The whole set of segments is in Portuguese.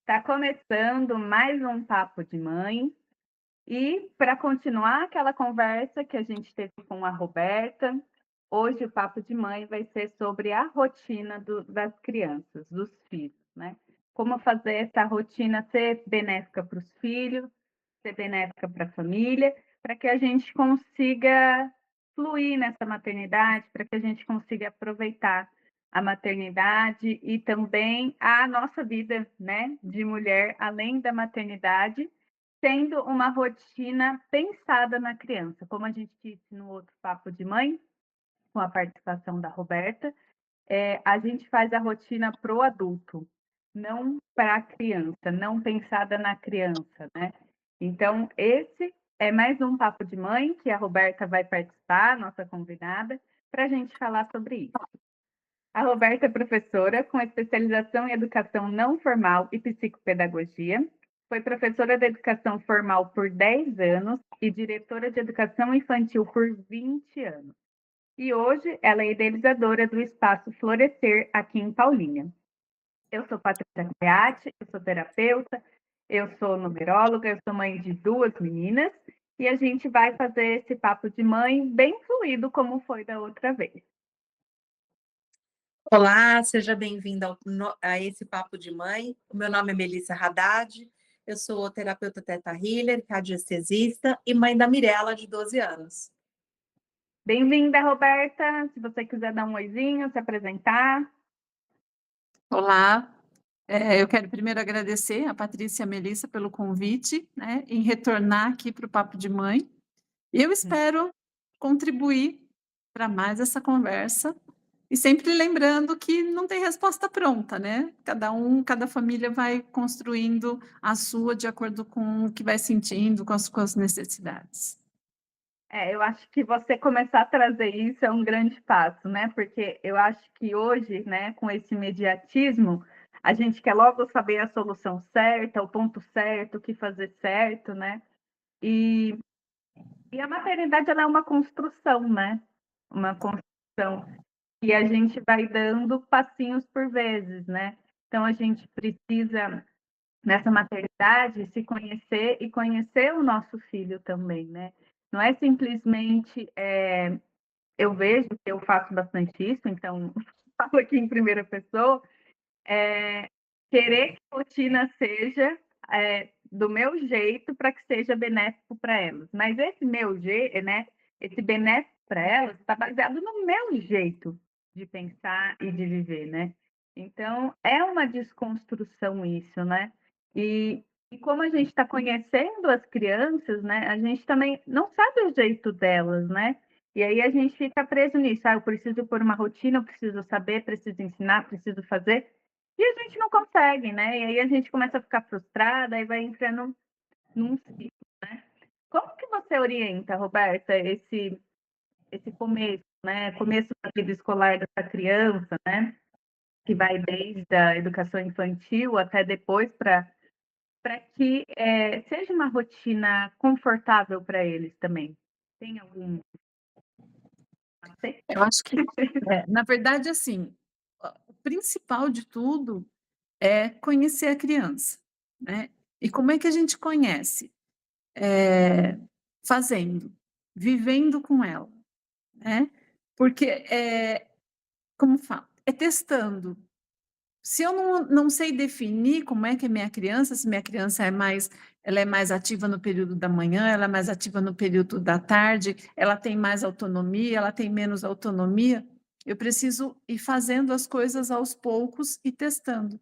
Está começando mais um Papo de Mãe e para continuar aquela conversa que a gente teve com a Roberta, hoje o Papo de Mãe vai ser sobre a rotina das crianças, dos filhos, né? Como fazer essa rotina ser benéfica para os filhos, ser benéfica para a família, para que a gente consiga fluir nessa maternidade, para que a gente consiga aproveitar a maternidade e também a nossa vida, né, de mulher, além da maternidade, tendo uma rotina pensada na criança. Como a gente disse no outro Papo de Mãe, com a participação da Roberta, a gente faz a rotina para o adulto, não para a criança, não pensada na criança, né? Então, esse é mais um Papo de Mãe, que a Roberta vai participar, nossa convidada, para a gente falar sobre isso. A Roberta é professora com especialização em educação não formal e psicopedagogia. Foi professora de educação formal por 10 anos e diretora de educação infantil por 20 anos. E hoje ela é idealizadora do Espaço Florescer aqui em Paulínia. Eu sou Patrícia Creati, eu sou terapeuta, eu sou numeróloga, eu sou mãe de 2 meninas e a gente vai fazer esse papo de mãe bem fluido como foi da outra vez. Olá, seja bem-vinda a esse Papo de Mãe. O meu nome é Melissa Haddad, eu sou terapeuta Theta Healer, radiestesista e mãe da Mirella, de 12 anos. Bem-vinda, Roberta. Se você quiser dar um oizinho, se apresentar. Olá, eu quero primeiro agradecer a Patrícia e a Melissa pelo convite, né, em retornar aqui para o Papo de Mãe. E eu espero contribuir para mais essa conversa e sempre lembrando que não tem resposta pronta, né? Cada família vai construindo a sua de acordo com o que vai sentindo, com as suas necessidades. Eu acho que você começar a trazer isso é um grande passo, né? Porque eu acho que hoje, né, com esse imediatismo, a gente quer logo saber a solução certa, o ponto certo, o que fazer certo, né? E, e a maternidade ela é uma construção, né? Uma construção que a gente vai dando passinhos por vezes, né? Então a gente precisa nessa maternidade se conhecer e conhecer o nosso filho também, né? Não é simplesmente eu vejo que eu faço bastante isso, então falo aqui em primeira pessoa, querer que a rotina seja do meu jeito para que seja benéfico para elas. Mas esse meu jeito, né? Esse benéfico para elas está baseado no meu jeito de pensar e de viver, né? Então é uma desconstrução isso, né? E como a gente está conhecendo as crianças, né? A gente também não sabe o jeito delas, né? E aí a gente fica preso nisso. Eu preciso pôr uma rotina, eu preciso saber, preciso ensinar, preciso fazer. E a gente não consegue, né? E aí a gente começa a ficar frustrada e vai entrando num ciclo, né? Como que você orienta, Roberta, esse começo, né? Começo da vida escolar dessa criança, né? Que vai desde a educação infantil até depois para que seja uma rotina confortável para eles também. Tem algum Eu acho que, na verdade, assim, o principal de tudo é conhecer a criança, né? E como é que a gente conhece? Fazendo, vivendo com ela, né? Porque, como fala? É testando. Se eu não sei definir como é que é minha criança, se minha criança ela é mais ativa no período da manhã, ela é mais ativa no período da tarde, ela tem mais autonomia, ela tem menos autonomia, eu preciso ir fazendo as coisas aos poucos e testando.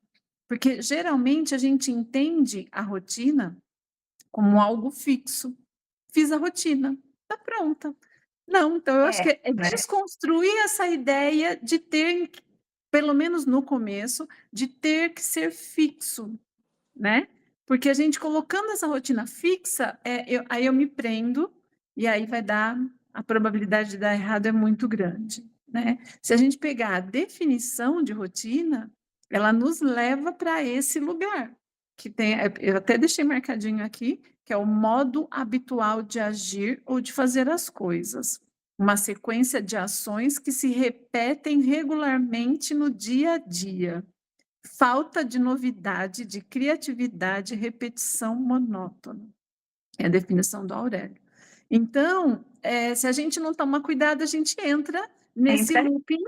Porque geralmente a gente entende a rotina como algo fixo. Fiz a rotina, está pronta. Não, então eu acho que é né? desconstruir essa ideia de ter, pelo menos no começo, de ter que ser fixo, né? Porque a gente colocando essa rotina fixa, aí eu me prendo e aí vai dar, a probabilidade de dar errado é muito grande, né? Se a gente pegar a definição de rotina, ela nos leva para esse lugar, que tem, eu até deixei marcadinho aqui, que é o modo habitual de agir ou de fazer as coisas. Uma sequência de ações que se repetem regularmente no dia a dia. falta de novidade, de criatividade, repetição monótona. É a definição do Aurélio. Então, se a gente não tomar cuidado, a gente entra nesse Entra. looping,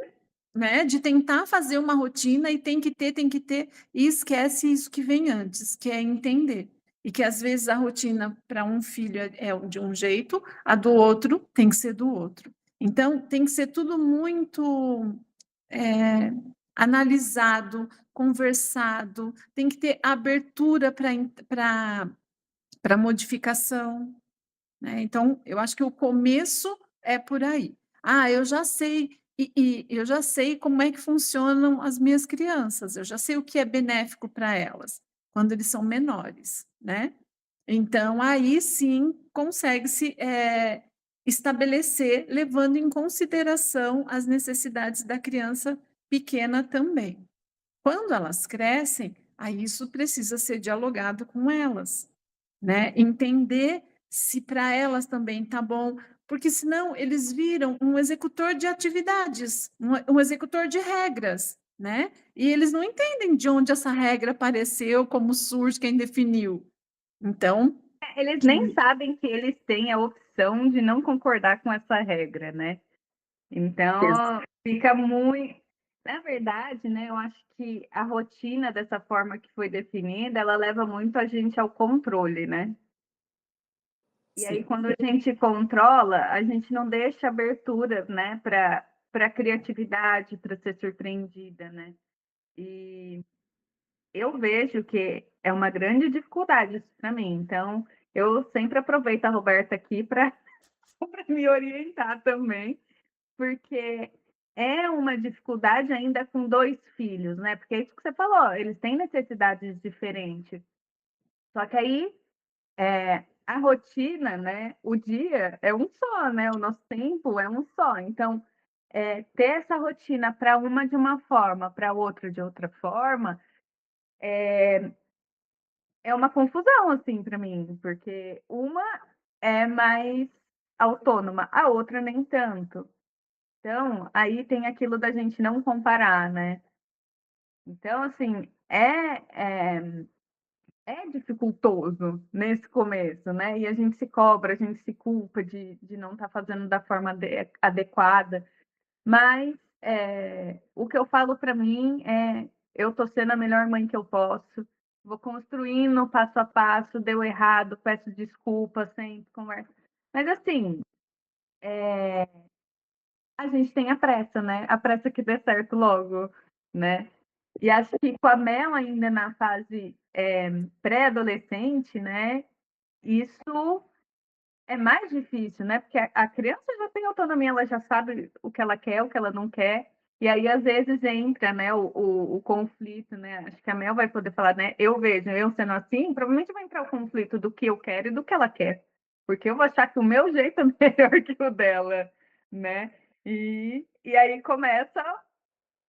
né, de tentar fazer uma rotina e tem que ter, e esquece isso que vem antes, que é entender. E que às vezes a rotina para um filho é de um jeito, a do outro tem que ser do outro. Então, tem que ser tudo muito analisado, conversado, tem que ter abertura para modificação, né? Então, eu acho que o começo é por aí. Eu já sei, e eu já sei como é que funcionam as minhas crianças, eu já sei o que é benéfico para elas, quando eles são menores, né? Então, aí sim consegue-se estabelecer, levando em consideração as necessidades da criança pequena também. Quando elas crescem, aí isso precisa ser dialogado com elas, né? Entender se para elas também está bom, porque senão eles viram um executor de atividades, um executor de regras, né? E eles não entendem de onde essa regra apareceu, como surge, quem definiu. Então, Eles nem sabem que eles têm a opção de não concordar com essa regra, né? Então, fica muito. Na verdade, né, eu acho que a rotina dessa forma que foi definida, ela leva muito a gente ao controle, né? E aí, quando a gente controla, a gente não deixa abertura, né, para criatividade, para ser surpreendida, né? E eu vejo que é uma grande dificuldade isso para mim. Então, eu sempre aproveito a Roberta aqui para me orientar também, porque é uma dificuldade ainda com 2 filhos, né? Porque é isso que você falou, eles têm necessidades diferentes. Só que aí a rotina, né? O dia é um só, né? O nosso tempo é um só. Então, ter essa rotina para uma de uma forma, para outra de outra forma, é uma confusão, assim, para mim, porque uma é mais autônoma, a outra nem tanto. Então, aí tem aquilo da gente não comparar, né? Então, assim, é dificultoso nesse começo, né? E a gente se cobra, a gente se culpa de não estar fazendo da forma adequada. Mas o que eu falo para mim é: eu estou sendo a melhor mãe que eu posso, vou construindo passo a passo, deu errado, peço desculpa, sempre converso. Mas assim, a gente tem a pressa, né? A pressa que dê certo logo, né? E acho que com a Mel ainda na fase pré-adolescente, né? Isso é mais difícil, né? Porque a criança já tem autonomia, ela já sabe o que ela quer, o que ela não quer. E aí, às vezes, entra, né, o conflito, né? Acho que a Mel vai poder falar, né? Eu vejo, eu sendo assim, provavelmente vai entrar o conflito do que eu quero e do que ela quer. Porque eu vou achar que o meu jeito é melhor que o dela, né? E aí começa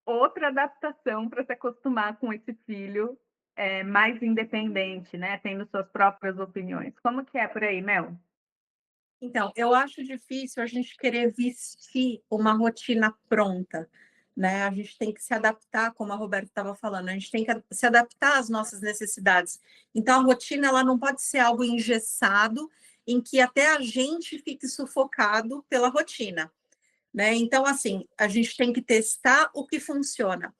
outra adaptação para se acostumar com esse filho mais independente, né? Tendo suas próprias opiniões. Como que é por aí, Mel? Então, eu acho difícil a gente querer vestir uma rotina pronta, né? A gente tem que se adaptar, como a Roberta estava falando, a gente tem que se adaptar às nossas necessidades. Então, a rotina ela não pode ser algo engessado, em que até a gente fique sufocado pela rotina, né? Então, assim, a gente tem que testar o que funciona.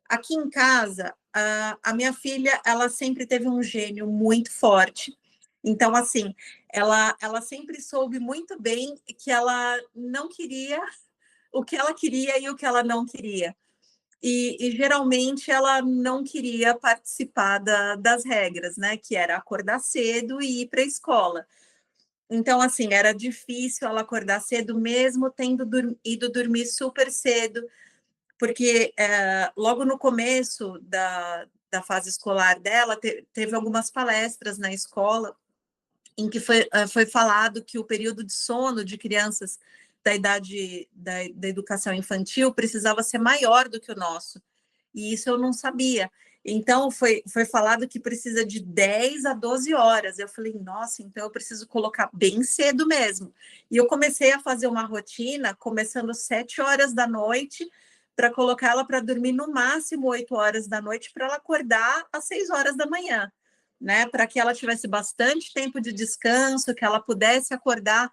Aqui em casa, a minha filha, ela sempre teve um gênio muito forte. Então, assim, ela sempre soube muito bem que ela não queria o que ela queria e o que ela não queria. E geralmente ela não queria participar das regras, né? Que era acordar cedo e ir para a escola. Então, assim, era difícil ela acordar cedo, mesmo tendo ido dormir super cedo, porque logo no começo da fase escolar dela, teve algumas palestras na escola em que foi falado que o período de sono de crianças da idade da educação infantil precisava ser maior do que o nosso. E isso eu não sabia. Então, foi falado que precisa de 10 a 12 horas. Eu falei, nossa, então eu preciso colocar bem cedo mesmo. E eu comecei a fazer uma rotina, começando às 7 horas da noite, para colocar ela para dormir no máximo 8 horas da noite, para ela acordar às 6 horas da manhã, né? Para que ela tivesse bastante tempo de descanso, que ela pudesse acordar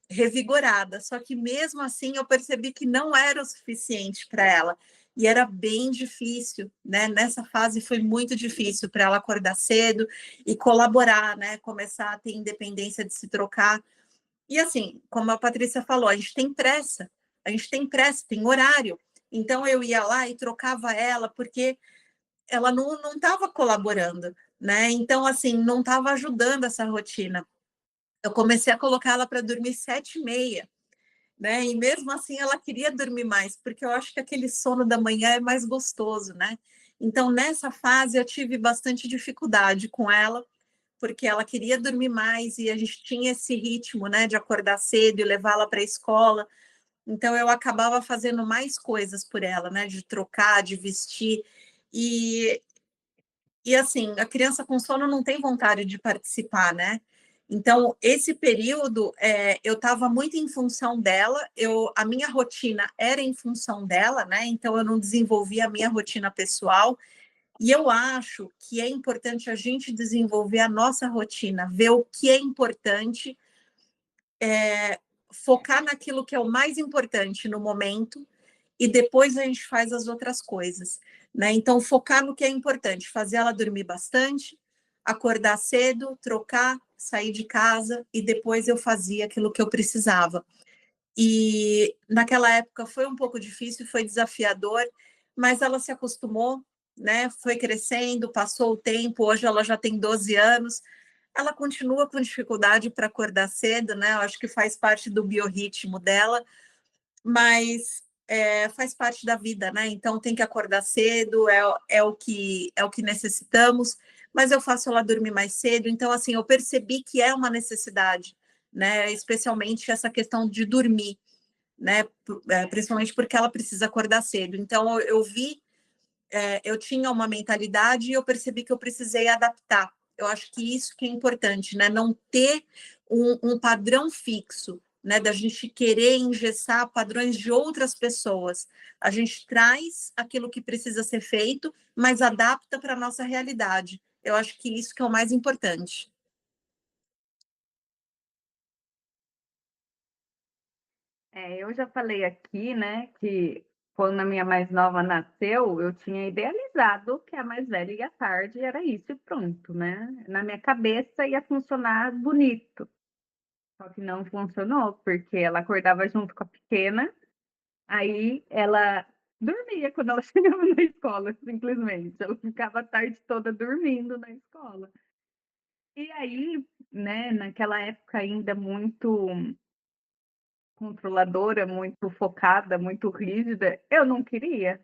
revigorada. Só que mesmo assim eu percebi que não era o suficiente para ela. E era bem difícil, né? Nessa fase foi muito difícil para ela acordar cedo e colaborar, né? Começar a ter independência de se trocar. E assim, como a Patrícia falou, a gente tem pressa, tem horário. Então eu ia lá e trocava ela, porque ela não estava colaborando, né? Então, assim, não estava ajudando essa rotina. Eu comecei a colocar ela para dormir 7h30, né? E mesmo assim ela queria dormir mais, porque eu acho que aquele sono da manhã é mais gostoso, né? Então, nessa fase, eu tive bastante dificuldade com ela, porque ela queria dormir mais e a gente tinha esse ritmo, né, de acordar cedo e levá-la para a escola. Então, eu acabava fazendo mais coisas por ela, né, de trocar, de vestir. E, e assim, a criança com sono não tem vontade de participar, né? Então, esse período, eu estava muito em função dela, a minha rotina era em função dela, né? Então, eu não desenvolvia a minha rotina pessoal. E eu acho que é importante a gente desenvolver a nossa rotina, ver o que é importante, focar naquilo que é o mais importante no momento e depois a gente faz as outras coisas, né? Então, focar no que é importante, fazer ela dormir bastante, acordar cedo, trocar, sair de casa e depois eu fazia aquilo que eu precisava. E naquela época foi um pouco difícil, foi desafiador, mas ela se acostumou, né? Foi crescendo, passou o tempo, hoje ela já tem 12 anos. Ela continua com dificuldade para acordar cedo, né? Eu acho que faz parte do biorritmo dela, mas faz parte da vida, né? Então tem que acordar cedo, é o que necessitamos, mas eu faço ela dormir mais cedo, então assim, eu percebi que é uma necessidade, né? Especialmente essa questão de dormir, né? Principalmente porque ela precisa acordar cedo. Então eu vi, eu tinha uma mentalidade e eu percebi que eu precisei adaptar. Eu acho que isso que é importante, né? Não ter um padrão fixo, né? Da gente querer engessar padrões de outras pessoas. A gente traz aquilo que precisa ser feito, mas adapta para a nossa realidade. Eu acho que isso que é o mais importante. Eu já falei aqui, né, que quando a minha mais nova nasceu, eu tinha idealizado que a mais velha ia à tarde, era isso e pronto, né? Na minha cabeça ia funcionar bonito. Só que não funcionou, porque ela acordava junto com a pequena, aí ela dormia quando ela chegava na escola, simplesmente. Ela ficava a tarde toda dormindo na escola. E aí, né, naquela época ainda muito controladora, muito focada, muito rígida, eu não queria,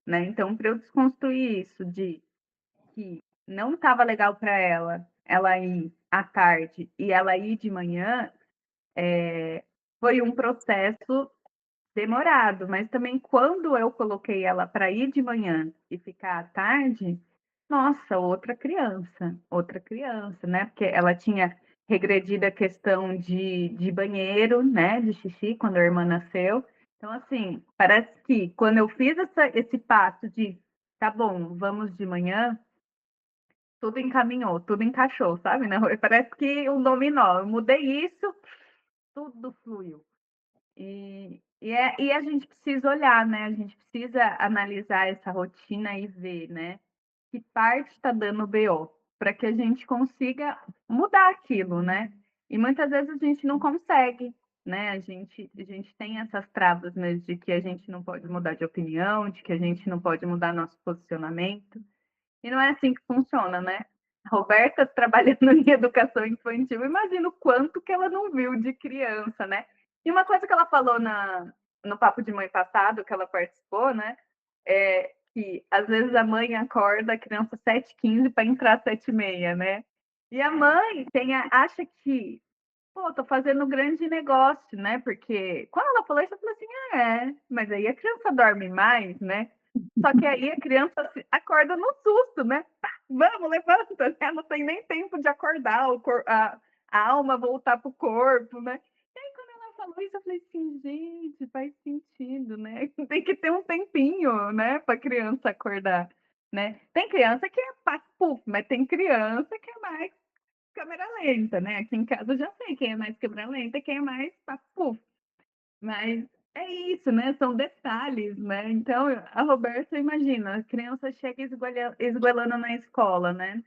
né? Então, para eu desconstruir isso de que não estava legal para ela ir à tarde e ela ir de manhã, foi um processo demorado, mas também quando eu coloquei ela para ir de manhã e ficar à tarde, nossa, outra criança, né? Porque ela tinha regredido a questão de banheiro, né? De xixi, quando a irmã nasceu. Então, assim, parece que quando eu fiz esse passo de tá bom, vamos de manhã, tudo encaminhou, tudo encaixou, sabe? Né? Parece que um dominó. Eu mudei isso, tudo fluiu. E a gente precisa olhar, né? A gente precisa analisar essa rotina e ver, né? Que parte está dando BO, para que a gente consiga mudar aquilo, né? E muitas vezes a gente não consegue, né? A gente tem essas travas mesmo de que a gente não pode mudar de opinião, de que a gente não pode mudar nosso posicionamento. E não é assim que funciona, né? A Roberta trabalhando em educação infantil, imagina o quanto que ela não viu de criança, né? E uma coisa que ela falou no Papo de Mãe passado, que ela participou, né? É que às vezes a mãe acorda a criança 7h15 para entrar 7h30, né? E a mãe acha que, pô, tô fazendo um grande negócio, né? Porque quando ela falou isso, eu falei assim, mas aí a criança dorme mais, né? Só que aí a criança acorda no susto, né? Vamos, levanta, né? Não tem nem tempo de acordar, a alma voltar pro corpo, né? E aí quando ela falou isso, eu falei assim: "Gente, faz sentido, né, tem que ter um tempinho, né, para criança acordar", né. Tem criança que é paf-puf, mas tem criança que é mais câmera lenta, né. Aqui em casa eu já sei quem é mais câmera lenta e quem é mais paf-puf. Mas é isso, né, são detalhes, né. Então a Roberta imagina, a criança chega esgoelando na escola, né.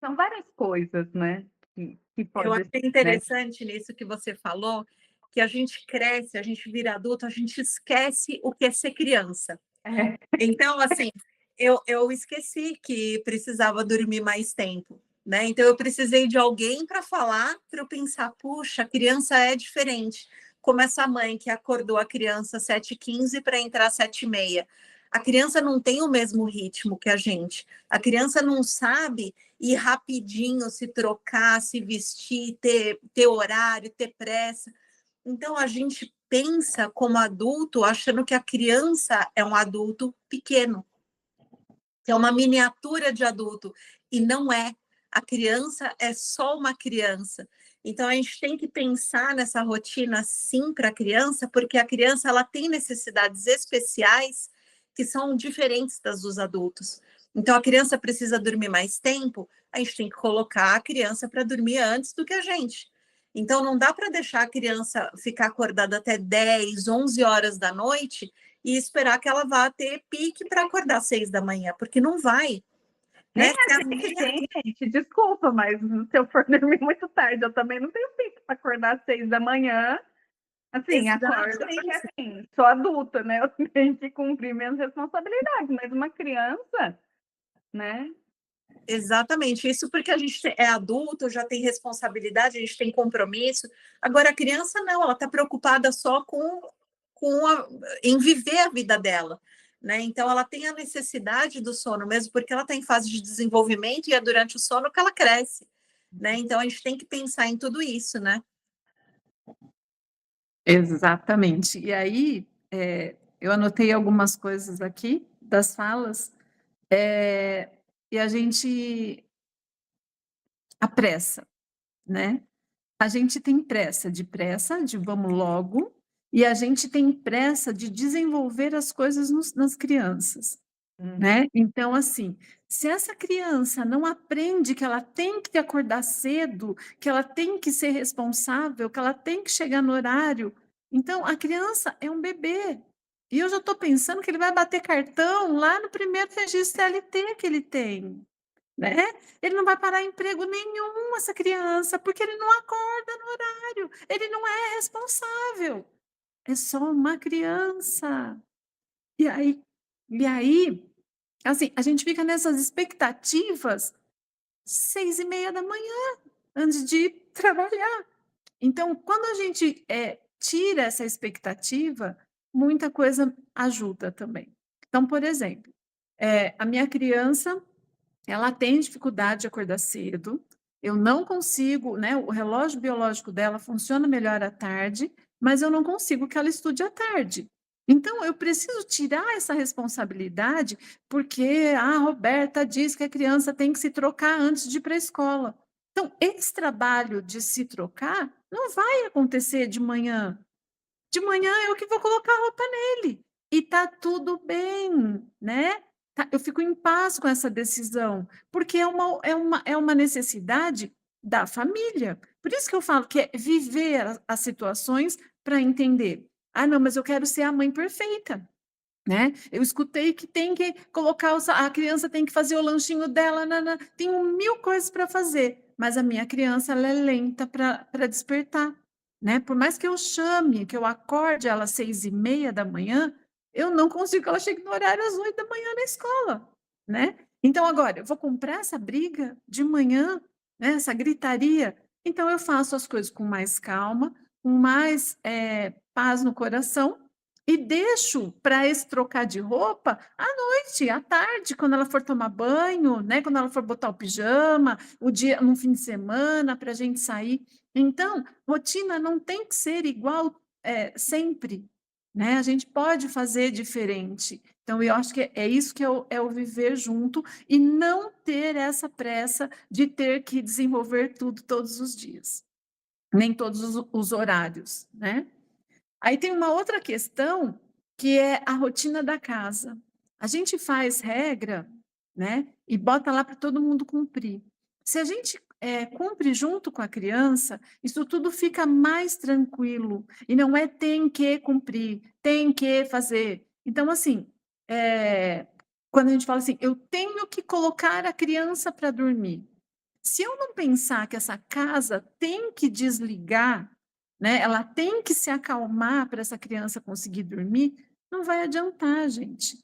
São várias coisas, né, que Eu pode, achei né. interessante nisso que você falou, que a gente cresce, a gente vira adulto, a gente esquece o que é ser criança. É. Então, assim, eu esqueci que precisava dormir mais tempo, né? Então, eu precisei de alguém para falar, para eu pensar, puxa, a criança é diferente. Como essa mãe que acordou a criança às 7h15 para entrar às 7h30. A criança não tem o mesmo ritmo que a gente. A criança não sabe ir rapidinho, se trocar, se vestir, ter horário, ter pressa. Então, a gente pensa como adulto, achando que a criança é um adulto pequeno, que é uma miniatura de adulto, e não é. A criança é só uma criança. Então, a gente tem que pensar nessa rotina sim para a criança, porque a criança ela tem necessidades especiais que são diferentes das dos adultos. Então, a criança precisa dormir mais tempo, a gente tem que colocar a criança para dormir antes do que a gente. Então, não dá para deixar a criança ficar acordada até 10, 11 horas da noite e esperar que ela vá ter pique para acordar às 6 da manhã, porque não vai. Nem Né? Se a a gente minha tem, gente, desculpa, mas se eu for dormir muito tarde, eu também não tenho pique para acordar às 6 da manhã. Assim, acordo porque, Exatamente. assim, sou adulta, né, eu tenho que cumprir minhas responsabilidades, mas uma criança, né. Exatamente, isso porque a gente é adulto, já tem responsabilidade, a gente tem compromisso. Agora, a criança não, ela está preocupada só em viver a vida dela. Né? Então, ela tem a necessidade do sono, mesmo porque ela está em fase de desenvolvimento e é durante o sono que ela cresce. Né? Então, a gente tem que pensar em tudo isso, né? Exatamente. E aí, eu anotei algumas coisas aqui das falas, e a gente apressa, né. A gente tem pressa de vamos logo, e a gente tem pressa de desenvolver as coisas nas crianças, né. Então, assim, se essa criança não aprende que ela tem que acordar cedo, que ela tem que ser responsável, que ela tem que chegar no horário, então a criança é um bebê. E eu já estou pensando que ele vai bater cartão lá no primeiro registro CLT que ele tem. Né? Ele não vai parar emprego nenhum, essa criança, porque ele não acorda no horário, ele não é responsável, é só uma criança. E aí, assim, a gente fica nessas expectativas 6h30 da manhã, antes de ir trabalhar. Então, quando a gente, tira essa expectativa, muita coisa ajuda também. Então, por exemplo, a minha criança ela tem dificuldade de acordar cedo, eu não consigo, né, o relógio biológico dela funciona melhor à tarde, mas eu não consigo que ela estude à tarde. Então eu preciso tirar essa responsabilidade, porque a Roberta diz que a criança tem que se trocar antes de ir para a escola. Então esse trabalho de se trocar não vai acontecer de manhã. De manhã eu que vou colocar a roupa nele, e tá tudo bem, né. Eu fico em paz com essa decisão, porque é uma necessidade da família. Por isso que eu falo que é viver as situações para entender. "Ah não, mas eu quero ser a mãe perfeita", né. Eu escutei que tem que colocar a criança tem que fazer o lanchinho dela, tenho 1000 coisas para fazer, mas a minha criança ela é lenta para despertar, né. Por mais que eu chame, que eu acorde ela às 6h30 da manhã, eu não consigo que ela chegue no horário às 8 da manhã na escola, né. Então agora, eu vou comprar essa briga de manhã, né, essa gritaria, então eu faço as coisas com mais calma, com mais, paz no coração, e deixo para esse trocar de roupa à noite, à tarde, quando ela for tomar banho, né, quando ela for botar o pijama, o dia no fim de semana, para a gente sair. Então, rotina não tem que ser igual, sempre, né, a gente pode fazer diferente. Então eu acho que é isso que é o viver junto e não ter essa pressa de ter que desenvolver tudo todos os dias. nem todos os horários, né? Aí tem uma outra questão, que é a rotina da casa. A gente faz regra, né, e bota lá para todo mundo cumprir. Se a gente cumpre junto com a criança, isso tudo fica mais tranquilo, e não é tem que cumprir, tem que fazer. Então, assim, quando a gente fala assim, eu tenho que colocar a criança para dormir. Se eu não pensar que essa casa tem que desligar, né, ela tem que se acalmar para essa criança conseguir dormir, não vai adiantar, gente.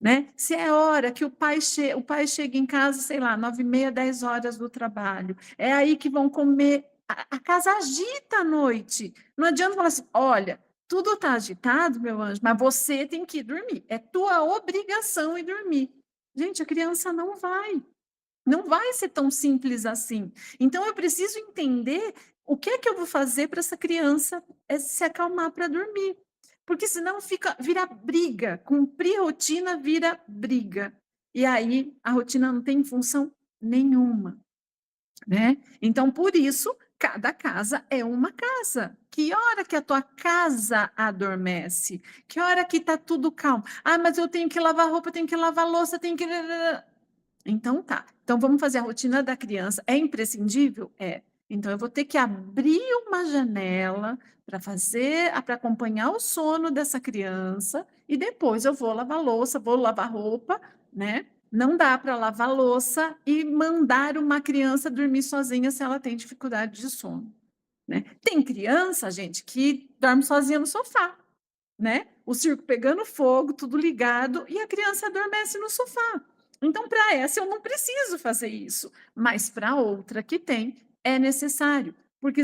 Né? Se é hora que o pai chega em casa, sei lá, 9h30, 10 horas do trabalho, é aí que vão comer. A casa agita à noite. Não adianta falar assim, olha, tudo está agitado, meu anjo, mas você tem que ir dormir. É tua obrigação ir dormir. Gente, a criança não vai. Não vai ser tão simples assim. Então, eu preciso entender o que é que eu vou fazer para essa criança se acalmar para dormir. Porque senão vira briga. Cumprir rotina vira briga. E aí, a rotina não tem função nenhuma. Né? Então, por isso, cada casa é uma casa. Que hora que a tua casa adormece? Que hora que está tudo calmo? Ah, mas eu tenho que lavar roupa, tenho que lavar louça, tenho que... Então tá. Então vamos fazer a rotina da criança. É imprescindível? É. Então eu vou ter que abrir uma janela para acompanhar o sono dessa criança e depois eu vou lavar louça, vou lavar roupa, né? Não dá para lavar louça e mandar uma criança dormir sozinha se ela tem dificuldade de sono, né? Tem criança, gente, que dorme sozinha no sofá, né? O circo pegando fogo, tudo ligado e a criança adormece no sofá. Então, para essa, eu não preciso fazer isso, mas para outra que tem, é necessário. Porque,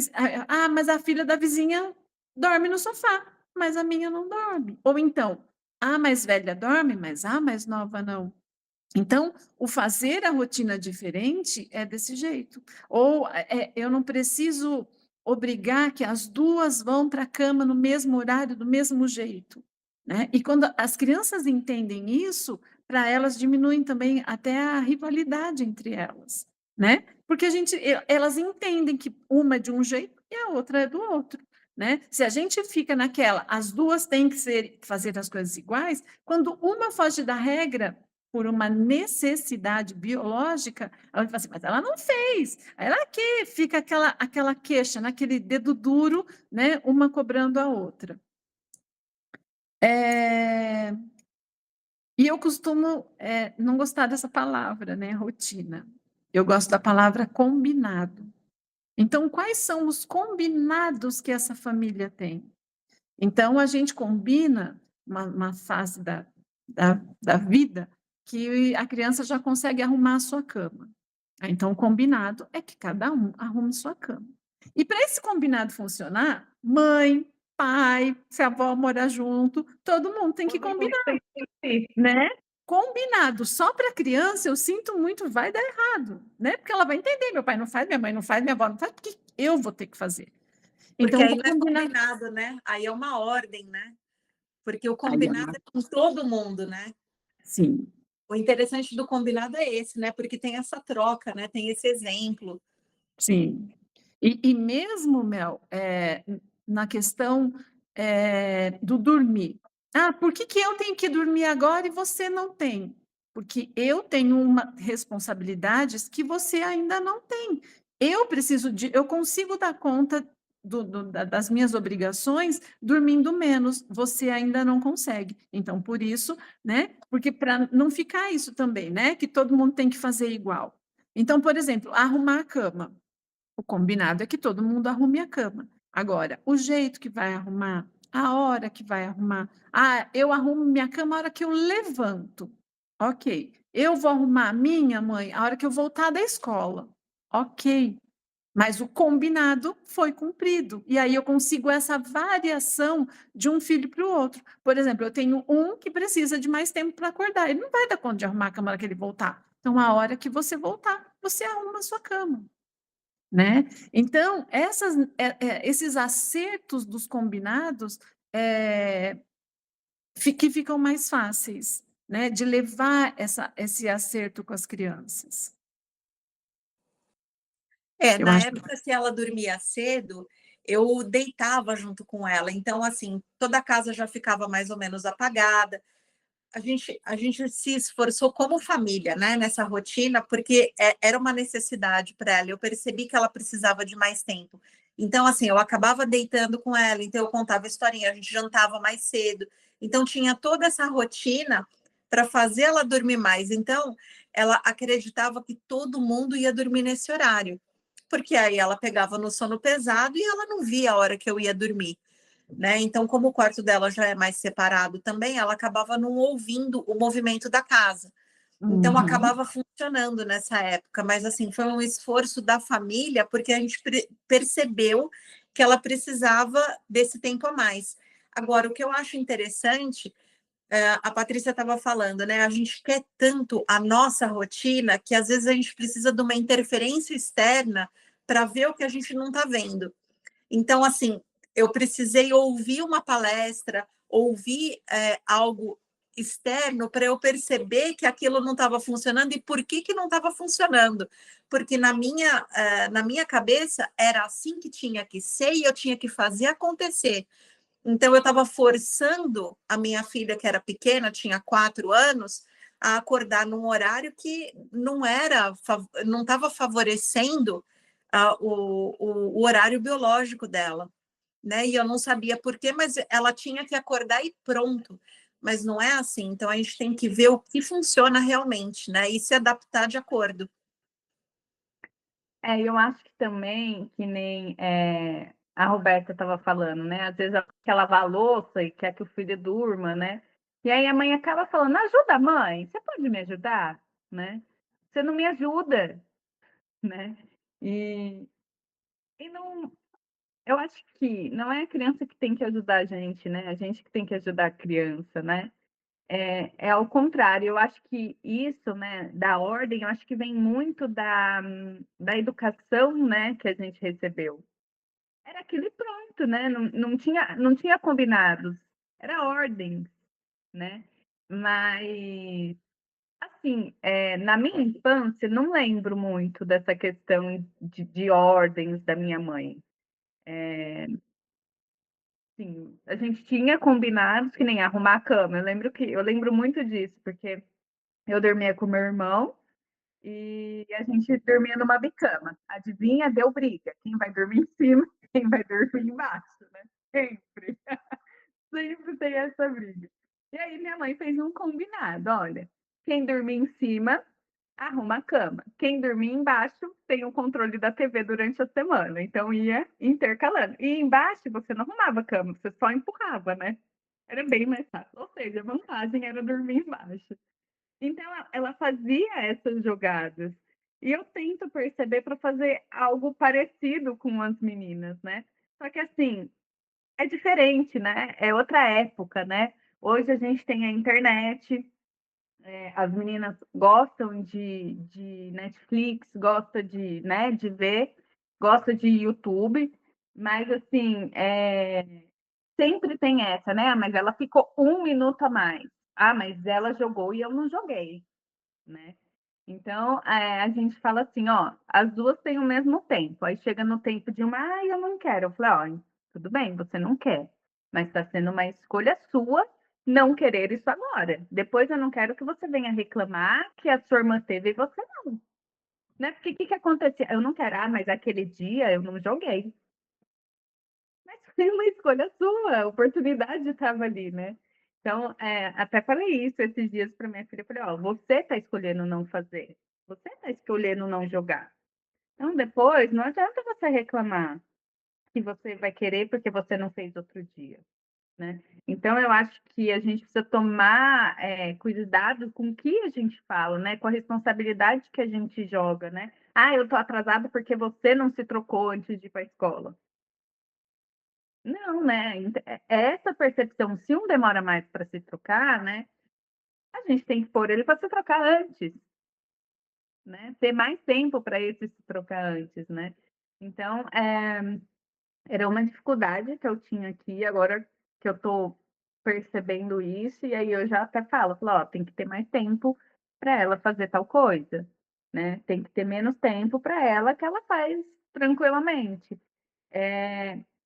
mas a filha da vizinha dorme no sofá, mas a minha não dorme. Ou então, a mais velha dorme, mas a mais nova não. Então, o fazer a rotina diferente é desse jeito. Ou eu não preciso obrigar que as duas vão para a cama no mesmo horário, do mesmo jeito. Né? E quando as crianças entendem isso, para elas diminuem também até a rivalidade entre elas. Né? Porque elas entendem que uma é de um jeito e a outra é do outro. Né? Se a gente fica naquela, as duas têm que fazer as coisas iguais, quando uma foge da regra, por uma necessidade biológica, ela vai falar assim, mas ela não fez. Aí ela que fica aquela queixa, naquele dedo duro, né, uma cobrando a outra. E eu costumo não gostar dessa palavra, né, rotina. Eu gosto da palavra combinado. Então, quais são os combinados que essa família tem? Então, a gente combina uma fase da vida que a criança já consegue arrumar a sua cama. Então, o combinado é que cada um arrume sua cama. E para esse combinado funcionar, mãe, pai, se a avó morar junto, todo mundo tem que combinar, né? Combinado só para a criança, eu sinto muito, vai dar errado, né? Porque ela vai entender, meu pai não faz, minha mãe não faz, minha avó não faz, porque eu vou ter que fazer. Então, aí não é combinado, né? Aí é uma ordem, né? Porque o combinado é com todo mundo, né? Sim. O interessante do combinado é esse, né? Porque tem essa troca, né? Tem esse exemplo. Sim. E mesmo, Mel, na questão do dormir. Ah, por que eu tenho que dormir agora e você não tem? Porque eu tenho responsabilidades que você ainda não tem. Eu consigo dar conta das minhas obrigações dormindo menos, você ainda não consegue. Então, por isso, né? Porque para não ficar isso também, né? Que todo mundo tem que fazer igual. Então, por exemplo, arrumar a cama. O combinado é que todo mundo arrume a cama. Agora, o jeito que vai arrumar, a hora que vai arrumar. Ah, eu arrumo minha cama a hora que eu levanto. Ok. Eu vou arrumar a minha, mãe, a hora que eu voltar da escola. Ok. Mas o combinado foi cumprido. E aí eu consigo essa variação de um filho para o outro. Por exemplo, eu tenho um que precisa de mais tempo para acordar. Ele não vai dar conta de arrumar a cama na hora que ele voltar. Então, a hora que você voltar, você arruma a sua cama. Né? Então, esses acertos dos combinados que ficam mais fáceis, né? De levar esse acerto com as crianças. Na época que ela dormia cedo, eu deitava junto com ela. Então, assim, toda a casa já ficava mais ou menos apagada. A gente se esforçou como família, né, nessa rotina, porque era uma necessidade para ela. Eu percebi que ela precisava de mais tempo. Então, assim, eu acabava deitando com ela, então eu contava historinha, a gente jantava mais cedo. Então, tinha toda essa rotina para fazer ela dormir mais. Então, ela acreditava que todo mundo ia dormir nesse horário, porque aí ela pegava no sono pesado e ela não via a hora que eu ia dormir, né? Então, como o quarto dela já é mais separado também, ela acabava não ouvindo o movimento da casa. Então, Uhum. acabava funcionando nessa época, mas assim, foi um esforço da família, porque a gente percebeu que ela precisava desse tempo a mais. Agora, o que eu acho interessante, a Patrícia estava falando, né? A gente quer tanto a nossa rotina que às vezes a gente precisa de uma interferência externa para ver o que a gente não está vendo. Então, assim, eu precisei ouvir uma palestra, ouvir algo externo para eu perceber que aquilo não estava funcionando e por que não estava funcionando. Porque na minha cabeça era assim que tinha que ser e eu tinha que fazer acontecer. Então, eu estava forçando a minha filha, que era pequena, tinha 4 anos, a acordar num horário que não estava favorecendo o horário biológico dela, né? E eu não sabia por quê, mas ela tinha que acordar e pronto. Mas não é assim. Então, a gente tem que ver o que funciona realmente, né? E se adaptar de acordo. Eu acho que também, que nem a Roberta estava falando, né? Às vezes ela quer lavar a louça e quer que o filho durma, né? E aí a mãe acaba falando, ajuda, mãe, você pode me ajudar? Né? Você não me ajuda, né? E, e não, eu acho que não é a criança que tem que ajudar a gente, né? A gente que tem que ajudar a criança, né? É ao contrário, eu acho que isso, né, da ordem, eu acho que vem muito da educação, né, que a gente recebeu. Era aquilo e pronto, né? Não tinha combinados, era ordem, né? Mas, assim, na minha infância, não lembro muito dessa questão de ordens da minha mãe. Sim, a gente tinha combinados que nem arrumar a cama. Eu lembro muito disso, porque eu dormia com meu irmão e a gente dormia numa bicama. Adivinha? Deu briga. Quem vai dormir em cima, quem vai dormir embaixo, né? Sempre. Sempre tem essa briga. E aí minha mãe fez um combinado, olha, quem dormir em cima, arruma a cama. Quem dormir embaixo, tem o controle da TV durante a semana. Então ia intercalando. E embaixo você não arrumava a cama, você só empurrava, né? Era bem mais fácil. Ou seja, a vantagem era dormir embaixo. Então, ela fazia essas jogadas. E eu tento perceber para fazer algo parecido com as meninas, né? Só que assim, é diferente, né? É outra época, né? Hoje a gente tem a internet, as meninas gostam de Netflix, gostam de, né, de ver, gostam de YouTube, mas assim, sempre tem essa, né? Ah, mas ela ficou 1 minuto a mais. Ah, mas ela jogou e eu não joguei, né? Então, a gente fala assim, ó, as duas têm o mesmo tempo. Aí chega no tempo de uma, ah, eu não quero. Eu falei, ó, tudo bem, você não quer, mas está sendo uma escolha sua não querer isso agora. Depois eu não quero que você venha reclamar que a sua irmã teve e você não. Né? Porque o que acontecia? Eu não quero, ah, mas aquele dia eu não joguei. Mas foi uma escolha sua, a oportunidade estava ali, né? Então, até falei isso esses dias para minha filha. Eu falei, ó, você está escolhendo não fazer. Você está escolhendo não jogar. Então, depois, não adianta você reclamar que você vai querer porque você não fez outro dia, né? Então, eu acho que a gente precisa tomar cuidado com o que a gente fala, né? Com a responsabilidade que a gente joga, né? Ah, eu tô atrasada porque você não se trocou antes de ir para a escola. Não, né? Essa percepção, se um demora mais para se trocar, né? A gente tem que pôr ele para se trocar antes, né? Ter mais tempo para esse se trocar antes, né? Então, era uma dificuldade que eu tinha aqui, agora que eu estou percebendo isso, e aí eu já até falo, ó, tem que ter mais tempo para ela fazer tal coisa, né? Tem que ter menos tempo para ela que ela faz tranquilamente.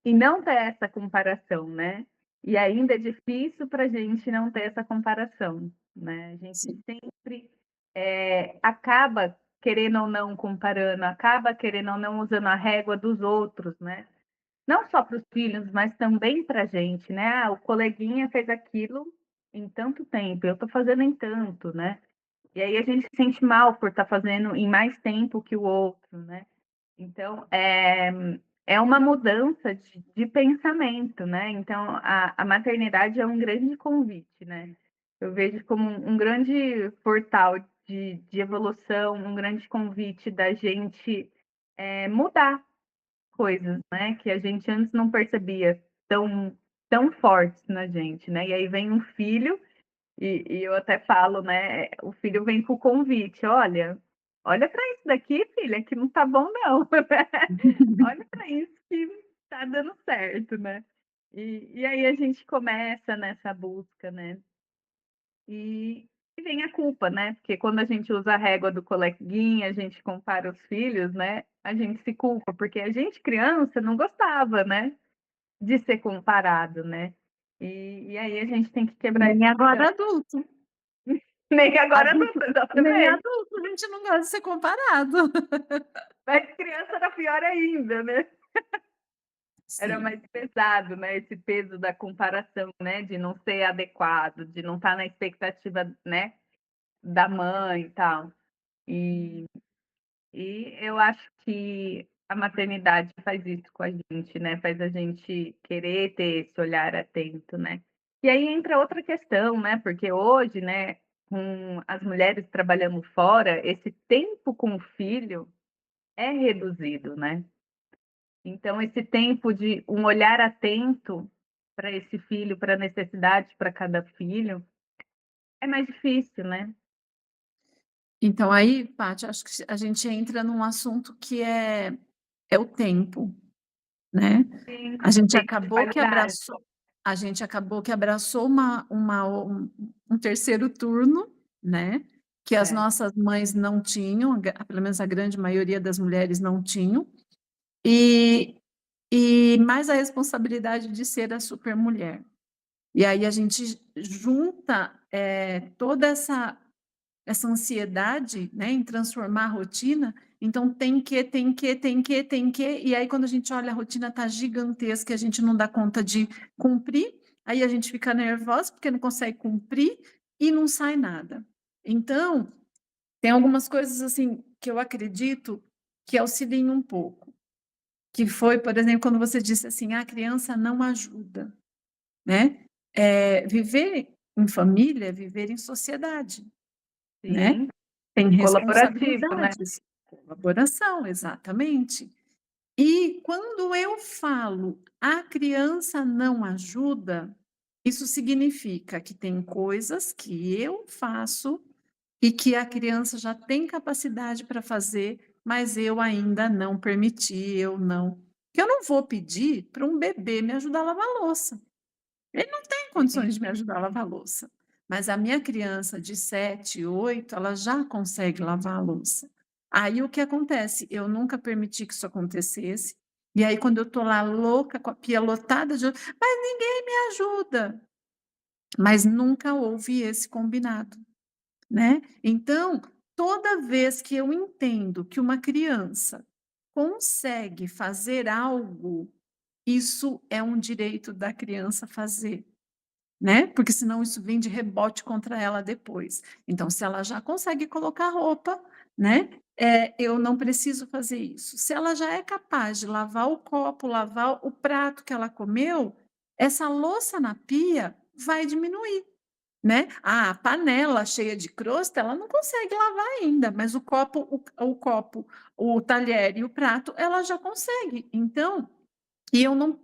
e não ter essa comparação, né? E ainda é difícil para a gente não ter essa comparação, né? A gente Sim. sempre acaba querendo ou não comparando, acaba querendo ou não usando a régua dos outros, né? Não só para os filhos, mas também para a gente, né? Ah, o coleguinha fez aquilo em tanto tempo, eu estou fazendo em tanto, né? E aí a gente se sente mal por estar fazendo em mais tempo que o outro, né? Então, é uma mudança de pensamento, né? Então, a maternidade é um grande convite, né? Eu vejo como um grande portal de evolução, um grande convite da gente mudar coisas, né? Que a gente antes não percebia tão fortes na gente, né? E aí vem um filho e eu até falo, né? O filho vem com o convite, olha para isso daqui, filha, que não tá bom não. Olha para isso que tá dando certo, né? E aí a gente começa nessa busca, né? E vem a culpa, né? Porque quando a gente usa a régua do coleguinha, a gente compara os filhos, né? A gente se culpa, porque a gente, criança, não gostava, né? De ser comparado, né? E aí a gente tem que quebrar esse Nem padrão. agora adulto. Nem agora Adulto, não, nem exatamente. adulto, a gente não gosta de ser comparado. Mas criança era pior ainda, né? Era Sim. mais pesado, né? Esse peso da comparação, né? De não ser adequado, de não estar na expectativa, né? Da mãe e tal. E, e eu acho que a maternidade faz isso com a gente, né? Faz a gente querer ter esse olhar atento, né? E aí entra outra questão, né? Porque hoje, né? Com as mulheres trabalhando fora, esse tempo com o filho é reduzido, né? Então, esse tempo de um olhar atento para esse filho, para a necessidade para cada filho, é mais difícil, né? Então aí, Paty, acho que a gente entra num assunto que é o tempo, né? Sim, A gente tempo de acabou que qualidade. abraçou um terceiro turno, né? Que as É, nossas mães não tinham, pelo menos a grande maioria das mulheres não tinham, e, e mais a responsabilidade de ser a supermulher. E aí a gente junta toda essa ansiedade, né, em transformar a rotina, então tem que, e aí quando a gente olha a rotina está gigantesca, a gente não dá conta de cumprir, aí a gente fica nervosa porque não consegue cumprir e não sai nada. Então, tem algumas coisas assim que eu acredito que auxiliem um pouco, que foi, por exemplo, quando você disse assim, a criança não ajuda, né? Viver em família, é viver em sociedade, né? sim, Tem colaborativo, né? responsabilidades, colaboração, exatamente. E quando eu falo a criança não ajuda, isso significa que tem coisas que eu faço e que a criança já tem capacidade para fazer, mas eu ainda não permiti, eu não. Que eu não vou pedir para um bebê me ajudar a lavar a louça. Ele não tem condições de me ajudar a lavar a louça, mas a minha criança de 7, 8, ela já consegue lavar a louça. Aí o que acontece? Eu nunca permiti que isso acontecesse, e aí quando eu estou lá louca, com a pia lotada de mas ninguém me ajuda. Mas nunca houve esse combinado, né? Então, toda vez que eu entendo que uma criança consegue fazer algo, isso é um direito da criança fazer, né? Porque senão isso vem de rebote contra ela depois. Então, se ela já consegue colocar roupa, né? Eu não preciso fazer isso. Se ela já é capaz de lavar o copo, lavar o prato que ela comeu, essa louça na pia vai diminuir, né? A panela cheia de crosta, ela não consegue lavar ainda, mas o talher e o prato, ela já consegue. Então, e eu não.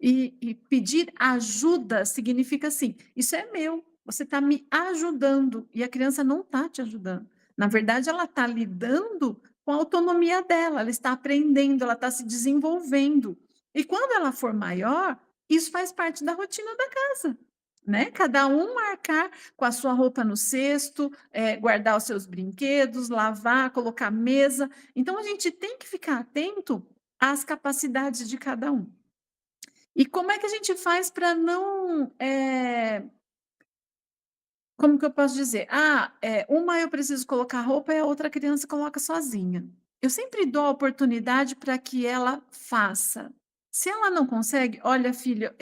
E pedir ajuda significa assim: isso é meu, você está me ajudando, e a criança não está te ajudando. Na verdade, ela está lidando com a autonomia dela, ela está aprendendo, ela está se desenvolvendo. E quando ela for maior, isso faz parte da rotina da casa. Né? Cada um marcar com a sua roupa no cesto, guardar os seus brinquedos, lavar, colocar mesa. Então, a gente tem que ficar atento às capacidades de cada um. E como é que a gente faz para não, como que eu posso dizer? Uma eu preciso colocar roupa e a outra criança coloca sozinha. Eu sempre dou a oportunidade para que ela faça. Se ela não consegue, olha, filha,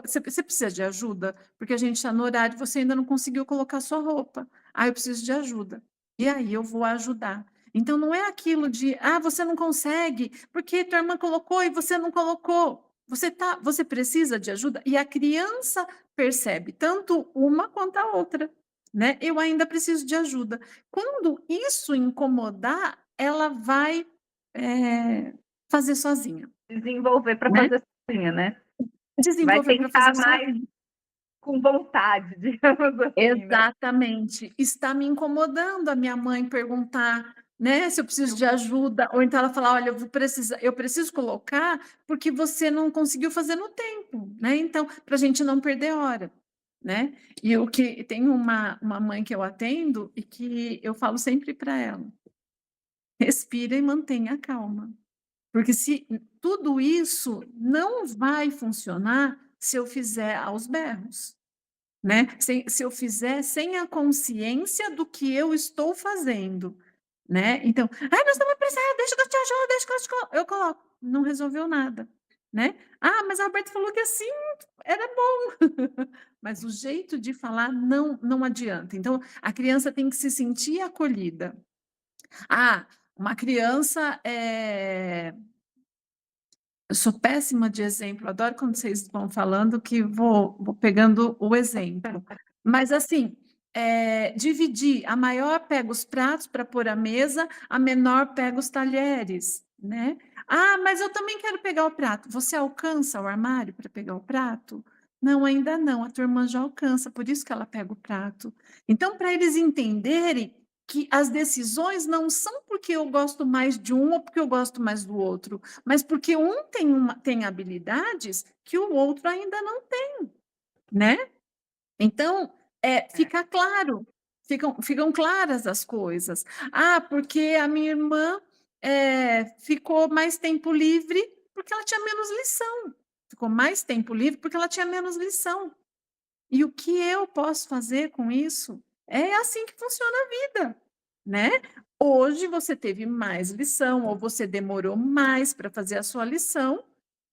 você precisa de ajuda? Porque a gente está no horário, e você ainda não conseguiu colocar sua roupa. Eu preciso de ajuda. E aí eu vou ajudar. Então não é aquilo de, você não consegue, porque tua irmã colocou e você não colocou. Você precisa de ajuda e a criança percebe tanto uma quanto a outra, né? Eu ainda preciso de ajuda. Quando isso incomodar, ela vai, fazer sozinha, Desenvolver para né? fazer sozinha, né? Vai Desenvolver para fazer tentar mais sozinha. com vontade, digamos assim, né? Exatamente. Está me incomodando a minha mãe perguntar, né, se eu preciso de ajuda, ou então ela falar, olha, eu preciso colocar porque você não conseguiu fazer no tempo, né? Então, para a gente não perder hora, né? E o que tem uma mãe que eu atendo e que eu falo sempre para ela, respira e mantenha a calma. Porque se tudo isso não vai funcionar se eu fizer aos berros. Né? Se eu fizer sem a consciência do que eu estou fazendo, né? Então, nós estamos precisados, deixa que eu te ajudo, deixa que eu coloco. Não resolveu nada, né? Mas a Alberto falou que assim era bom. Mas o jeito de falar não adianta. Então, a criança tem que se sentir acolhida. Uma criança eu sou péssima de exemplo, adoro quando vocês vão falando que vou pegando o exemplo. Mas, assim, dividir, a maior pega os pratos para pôr à mesa, a menor pega os talheres, né? Mas eu também quero pegar o prato. Você alcança o armário para pegar o prato? Não, ainda não, a tua irmã já alcança, por isso que ela pega o prato. Então, para eles entenderem que as decisões não são porque eu gosto mais de um ou porque eu gosto mais do outro, mas porque um tem habilidades que o outro ainda não tem, né? Então, fica claro, ficam claras as coisas. Porque a minha irmã ficou mais tempo livre porque ela tinha menos lição. Ficou mais tempo livre porque ela tinha menos lição. E o que eu posso fazer com isso? É assim que funciona a vida, né? Hoje você teve mais lição, ou você demorou mais para fazer a sua lição,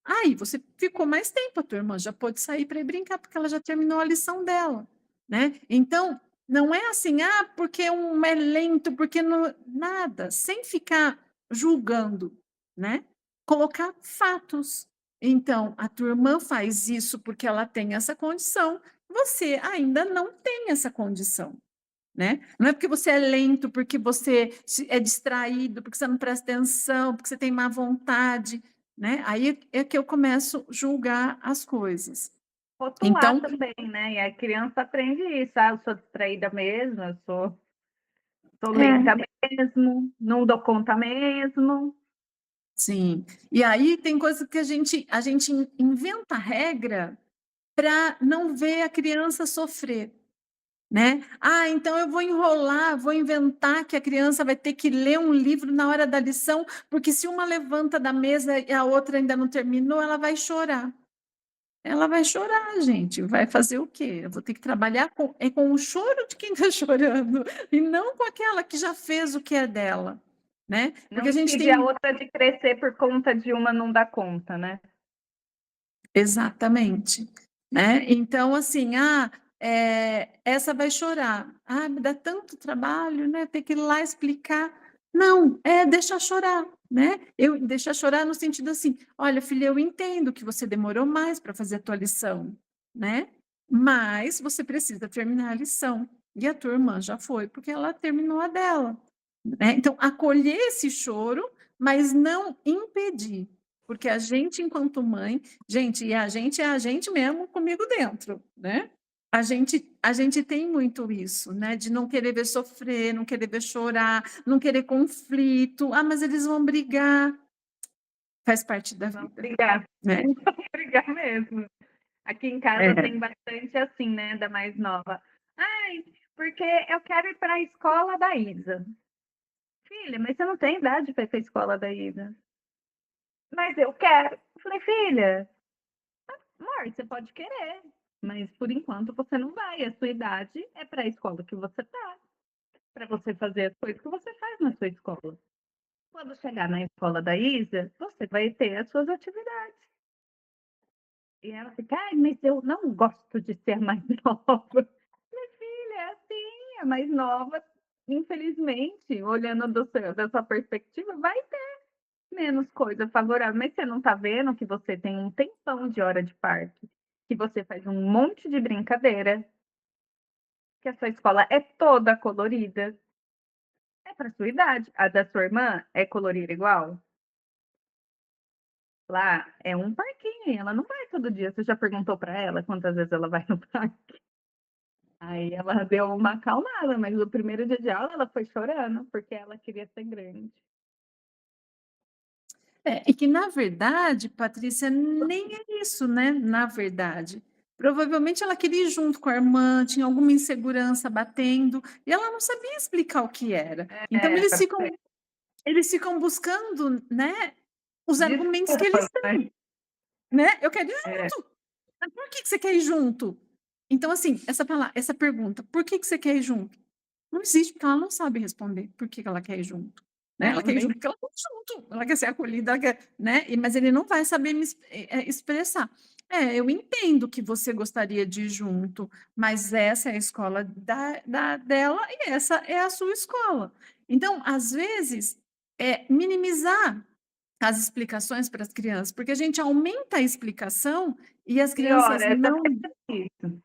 aí você ficou mais tempo, a tua irmã já pôde sair para ir brincar, porque ela já terminou a lição dela, né? Então, não é assim, porque um é lento, porque não... Nada, sem ficar julgando, né? Colocar fatos. Então, a tua irmã faz isso porque ela tem essa condição, você ainda não tem essa condição, né? Não é porque você é lento, porque você é distraído, porque você não presta atenção, porque você tem má vontade, né? Aí é que eu começo a julgar as coisas. Rotular Então, também, né? E a criança aprende isso. Eu sou distraída mesmo, eu sou lenta mesmo, não dou conta mesmo. sim. E aí tem coisa que a gente inventa regra para não ver a criança sofrer. Né? Então eu vou enrolar, vou inventar que a criança vai ter que ler um livro na hora da lição, porque se uma levanta da mesa e a outra ainda não terminou, ela vai chorar. Ela vai chorar, gente. Vai fazer o quê? Eu vou ter que trabalhar com o choro de quem está chorando, e não com aquela que já fez o que é dela. Né? Não Porque a gente impedir a tem. outra de crescer por conta de uma não dar conta, né? Exatamente, né? Então, assim, essa vai chorar. Me dá tanto trabalho, né? Ter que ir lá explicar. Não, deixa chorar, né? Deixa chorar no sentido assim, olha, filha, eu entendo que você demorou mais para fazer a tua lição, né? Mas você precisa terminar a lição. E a tua irmã já foi, porque ela terminou a dela, né? Então, acolher esse choro, mas não impedir. Porque a gente, enquanto mãe, gente, e a gente é a gente mesmo comigo dentro, né? A gente tem muito isso, né? De não querer ver sofrer, não querer ver chorar, não querer conflito. Mas eles vão brigar. Faz parte da Vamos vida, brigar, né? vamos brigar mesmo. Aqui em casa tem bastante assim, né, da mais nova. Porque eu quero ir para a escola da Isa. Filha, mas você não tem idade para ir para a escola da Isa. Mas eu quero. Eu falei, filha, amor, você pode querer, mas por enquanto você não vai. A sua idade é para a escola que você tá, para você fazer as coisas que você faz na sua escola. Quando chegar na escola da Isa, você vai ter as suas atividades. E ela fica, ai, mas eu não gosto de ser mais nova. Minha filha, é assim, a mais nova, infelizmente, olhando da sua perspectiva, vai ter menos coisa favorável. Mas você não está vendo que você tem um tempão de hora de parque, que você faz um monte de brincadeira, que a sua escola é toda colorida. É para sua idade. A da sua irmã é colorida igual? Lá é um parquinho, e ela não vai todo dia. Você já perguntou para ela quantas vezes ela vai no parque? Aí ela deu uma acalmada, mas o primeiro dia de aula ela foi chorando, porque ela queria ser grande. E que, na verdade, Patrícia, nem é isso, né? Na verdade. Provavelmente ela queria ir junto com a irmã, tinha alguma insegurança batendo, e ela não sabia explicar o que era. Então, É, pra ser eles ficam buscando, né, os argumentos que desculpas, eles têm, né? Eu quero ir é, junto. Mas por que você quer ir junto? Então, assim, essa pergunta, por que você quer ir junto? Não existe, porque ela não sabe responder por que ela quer ir junto. Né? Ela não, quer ir nem junto porque ela quer ir junto, ela quer ser acolhida, ela quer, né? Mas ele não vai saber expressar. Eu entendo que você gostaria de ir junto, mas essa é a escola dela e essa é a sua escola. Então, às vezes, minimizar as explicações para as crianças, porque a gente aumenta a explicação e as crianças piora, essa isso.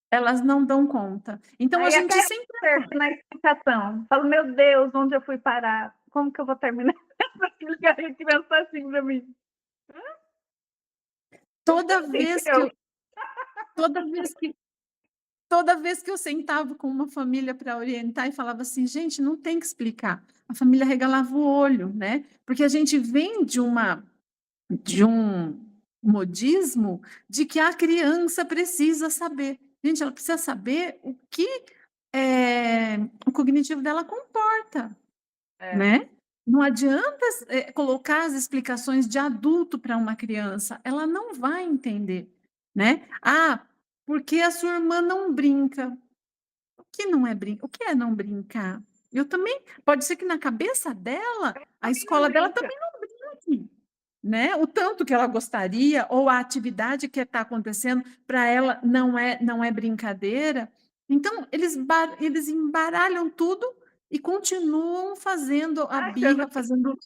elas não dão conta. Então, a Aí gente até sempre acerto na explicação. Falo, meu Deus, onde eu fui parar? Como que eu vou terminar essa explicar a criança assim para mim? toda vez que Entendeu? eu, toda vez que toda vez que eu sentava com uma família para orientar e falava assim, gente, não tem que explicar. A família regalava o olho, né? Porque a gente vem de um modismo de que a criança precisa saber. Gente, ela precisa saber o que o cognitivo dela comporta, É. né? Não adianta colocar as explicações de adulto para uma criança, ela não vai entender, né? Ah, porque a sua irmã não brinca. O que não é brincar? O que é não brincar? Eu também, pode ser que na cabeça dela, a Também não escola dela brinca. também não brinque, né? O tanto que ela gostaria, ou a atividade que está acontecendo, para ela não é brincadeira. Então, eles embaralham tudo e continuam fazendo a Achando birra, fazendo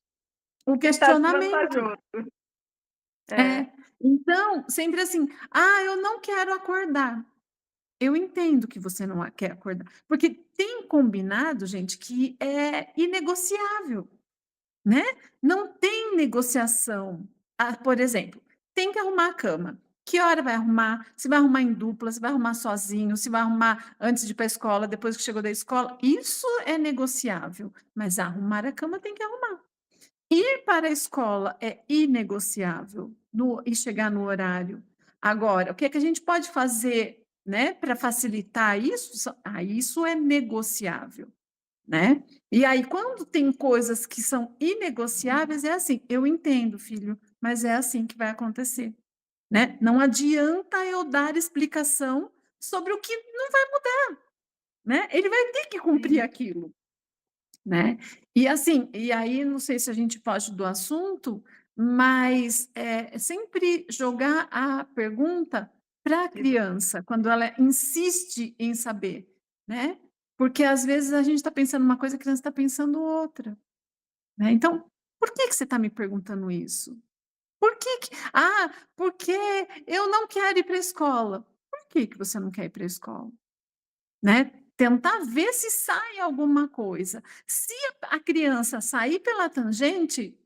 o que está questionamento. desvantajoso. É. Então, sempre assim, eu não quero acordar. Eu entendo que você não quer acordar, porque tem combinado, gente, que é inegociável, né? Não tem negociação. Por exemplo, tem que arrumar a cama. Que hora vai arrumar? Se vai arrumar em dupla, se vai arrumar sozinho, se vai arrumar antes de ir para a escola, depois que chegou da escola. Isso é negociável, mas arrumar a cama tem que arrumar. Ir para a escola é inegociável e chegar no horário. Agora, o que é que a gente pode fazer, né, para facilitar isso? Isso é negociável, né? E aí, quando tem coisas que são inegociáveis, é assim, eu entendo, filho, mas é assim que vai acontecer, né? Não adianta eu dar explicação sobre o que não vai mudar, né? Ele vai ter que cumprir Sim. aquilo, né? E assim, e aí não sei se a gente foge do assunto, mas sempre jogar a pergunta para a criança, quando ela insiste em saber, né? Porque às vezes a gente está pensando uma coisa, a criança está pensando outra, né? Então, por que que você está me perguntando isso? Porque eu não quero ir para a escola. Por que que você não quer ir para a escola? Né? Tentar ver se sai alguma coisa. Se a criança sair pela tangente,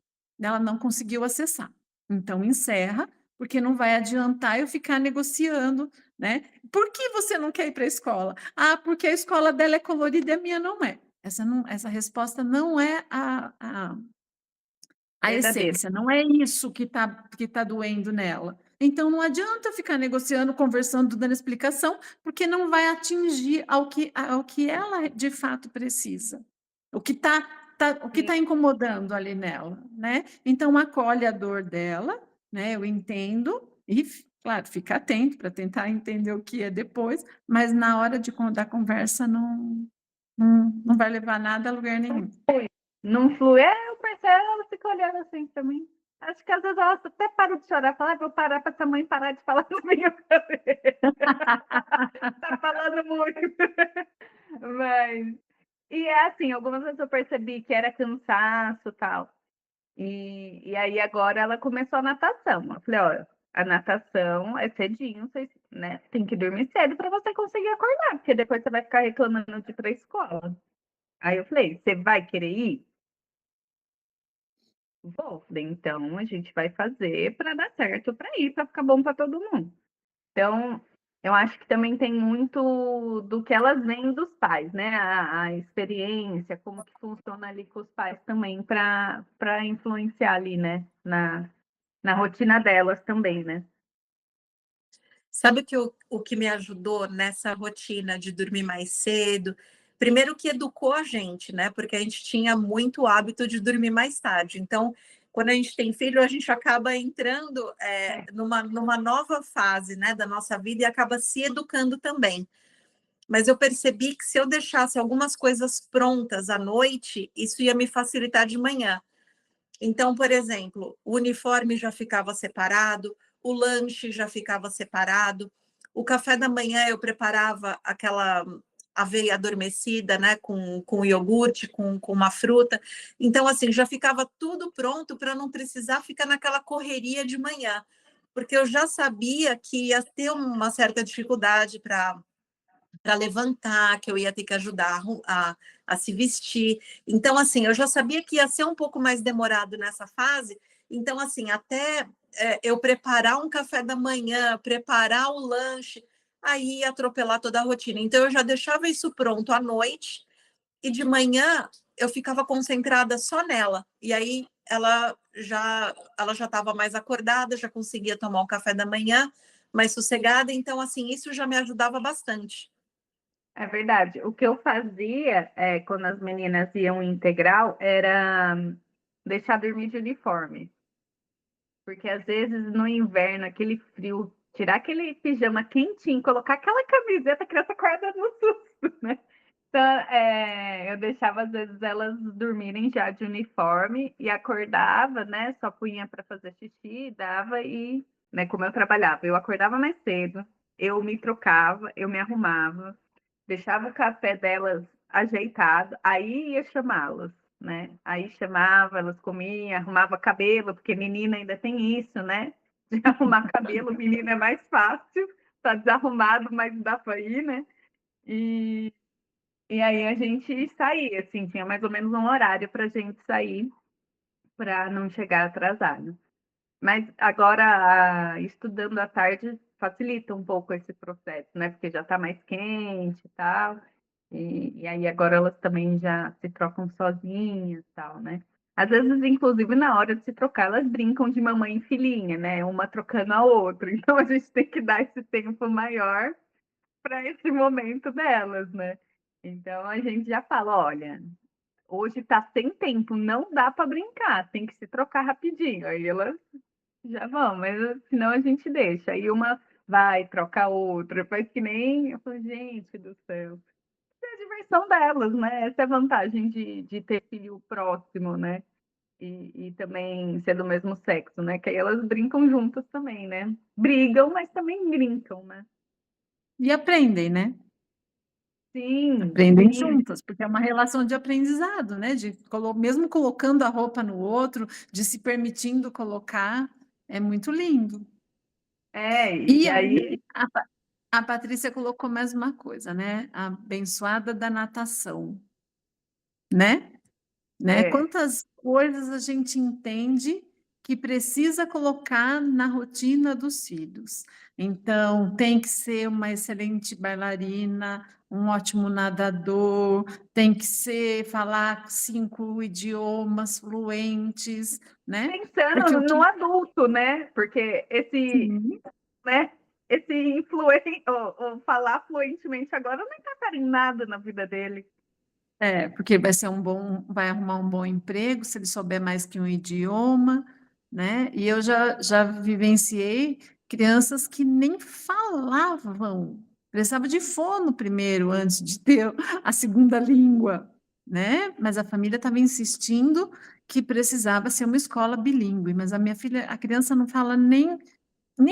ela não conseguiu acessar. Então, encerra, porque não vai adiantar eu ficar negociando, né? Por que você não quer ir para a escola? Porque a escola dela é colorida e a minha não é. Essa resposta não é a Verdadeiro. essência, não é isso que tá doendo nela. Então, não adianta ficar negociando, conversando, dando explicação, porque não vai atingir ao que ela de fato precisa. O que está incomodando ali nela, né? Então, acolhe a dor dela, né? Eu entendo, e Claro, fica atento para tentar entender o que é depois, mas na hora da conversa não vai levar nada a lugar nenhum. Não flui. Eu percebo, ela fica olhando assim pra mim. Acho que às vezes ela até para de chorar, fala, vou parar para essa mãe parar de falar no meu cabelo. Tá falando muito. Mas, e é assim, algumas vezes eu percebi que era cansaço e tal. E aí agora ela começou a natação. Eu falei, olha, a natação é cedinho, vocês, né? Tem que dormir cedo para você conseguir acordar, porque depois você vai ficar reclamando de ir para a escola. Aí eu falei, você vai querer ir? Vou. Falei, então a gente vai fazer para dar certo para ir, para ficar bom para todo mundo. Então, eu acho que também tem muito do que elas veem dos pais, né? A experiência, como que funciona ali com os pais também para influenciar ali, né? Na rotina delas também, né? Sabe o que me ajudou nessa rotina de dormir mais cedo? Primeiro que educou a gente, né? Porque a gente tinha muito hábito de dormir mais tarde. Então, quando a gente tem filho, a gente acaba entrando numa nova fase, né, da nossa vida e acaba se educando também. Mas eu percebi que se eu deixasse algumas coisas prontas à noite, isso ia me facilitar de manhã. Então, por exemplo, o uniforme já ficava separado, o lanche já ficava separado, o café da manhã eu preparava aquela aveia adormecida, né, com iogurte, com uma fruta. Então, assim, já ficava tudo pronto para não precisar ficar naquela correria de manhã, porque eu já sabia que ia ter uma certa dificuldade para levantar, que eu ia ter que ajudar a se vestir. Então, assim, eu já sabia que ia ser um pouco mais demorado nessa fase. Então, assim, até eu preparar um café da manhã, preparar o lanche, aí ia atropelar toda a rotina. Então, eu já deixava isso pronto à noite e de manhã eu ficava concentrada só nela. E aí ela já estava mais acordada, já conseguia tomar o café da manhã mais sossegada. Então, assim, isso já me ajudava bastante. É verdade. O que eu fazia quando as meninas iam integral era deixar dormir de uniforme. Porque às vezes no inverno, aquele frio, tirar aquele pijama quentinho, colocar aquela camiseta, a criança acorda no susto, né? Então, eu deixava às vezes elas dormirem já de uniforme e acordava, né? Só punha para fazer xixi, dava e, né? Como eu trabalhava, eu acordava mais cedo, eu me trocava, eu me arrumava, deixava o café delas ajeitado, aí ia chamá-las, né? Aí chamava, elas comiam, arrumava cabelo, porque menina ainda tem isso, né? De arrumar cabelo, menina é mais fácil, tá desarrumado, mas dá para ir, né? E, e aí a gente saía, assim, tinha mais ou menos um horário para a gente sair, para não chegar atrasado. Mas agora, estudando à tarde, facilita um pouco esse processo, né? Porque já está mais quente e tal. E aí agora elas também já se trocam sozinhas e tal, né? Às vezes, inclusive, na hora de se trocar, elas brincam de mamãe e filhinha, né? Uma trocando a outra. Então a gente tem que dar esse tempo maior para esse momento delas, né? Então a gente já fala, olha, hoje está sem tempo, não dá para brincar, tem que se trocar rapidinho. Aí elas já vão, mas senão a gente deixa. Aí uma vai, troca a outra, faz que nem. Eu falo, gente do céu. É a diversão delas, né? Essa é a vantagem de ter filho próximo, né? E também ser do mesmo sexo, né? Que aí elas brincam juntas também, né? Brigam, mas também brincam, né? E aprendem, né? Sim, Aprendem sim. juntas, porque é uma relação de aprendizado, né? Mesmo colocando a roupa no outro, de se permitindo colocar, é muito lindo. E E aí. aí, a Patrícia colocou mais uma coisa, né? A abençoada da natação, né? É, Quantas coisas a gente entende que precisa colocar na rotina dos filhos. Então, tem que ser uma excelente bailarina, um ótimo nadador, tem que falar 5 idiomas fluentes, né? Porque pensando o no que... adulto, né? Porque esse, Sim. né? Esse influente, ou falar fluentemente agora não interfere em nada na vida dele. Porque vai arrumar um bom emprego se ele souber mais que um idioma, né? E eu já vivenciei crianças que nem falavam, precisava de fono primeiro, antes de ter a segunda língua, né? Mas a família estava insistindo que precisava ser uma escola bilíngue, mas a minha filha, a criança não fala nem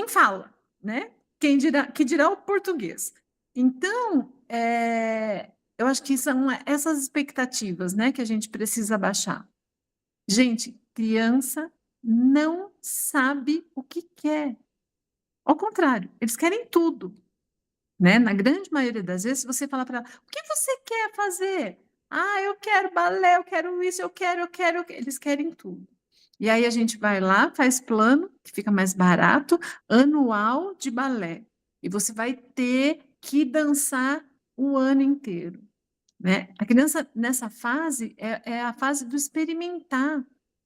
fala, né? Que dirá o português. Então, eu acho que são essas expectativas, né, que a gente precisa baixar. Gente, criança não sabe o que quer. Ao contrário, eles querem tudo, né? Na grande maioria das vezes, você fala para ela, o que você quer fazer? Ah, eu quero balé, eu quero isso, eu quero. Eles querem tudo. E aí a gente vai lá, faz plano, que fica mais barato, anual de balé. E você vai ter que dançar o ano inteiro, né? A criança, nessa fase, é a fase do experimentar,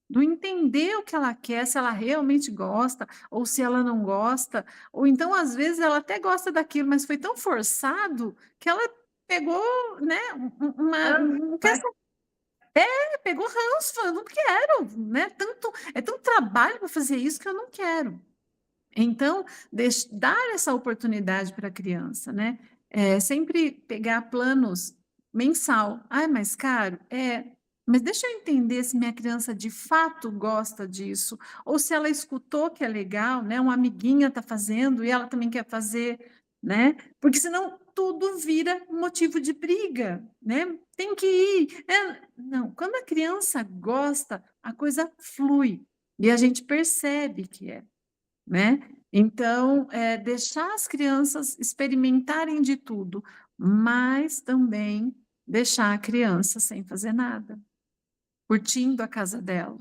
do entender o que ela quer, se ela realmente gosta, ou se ela não gosta, ou então, às vezes, ela até gosta daquilo, mas foi tão forçado que ela pegou, né, não quer pegou ranço, falou, não quero, né? É tanto trabalho para fazer isso que eu não quero. Então, dar essa oportunidade para a criança, né? Sempre pegar planos mensal. Ah, é mais caro? Mas deixa eu entender se minha criança de fato gosta disso, ou se ela escutou que é legal, né? Uma amiguinha está fazendo e ela também quer fazer, né? Porque senão tudo vira motivo de briga, né? Tem que ir. Não, quando a criança gosta, a coisa flui e a gente percebe que né? Então, deixar as crianças experimentarem de tudo, mas também deixar a criança sem fazer nada, curtindo a casa dela,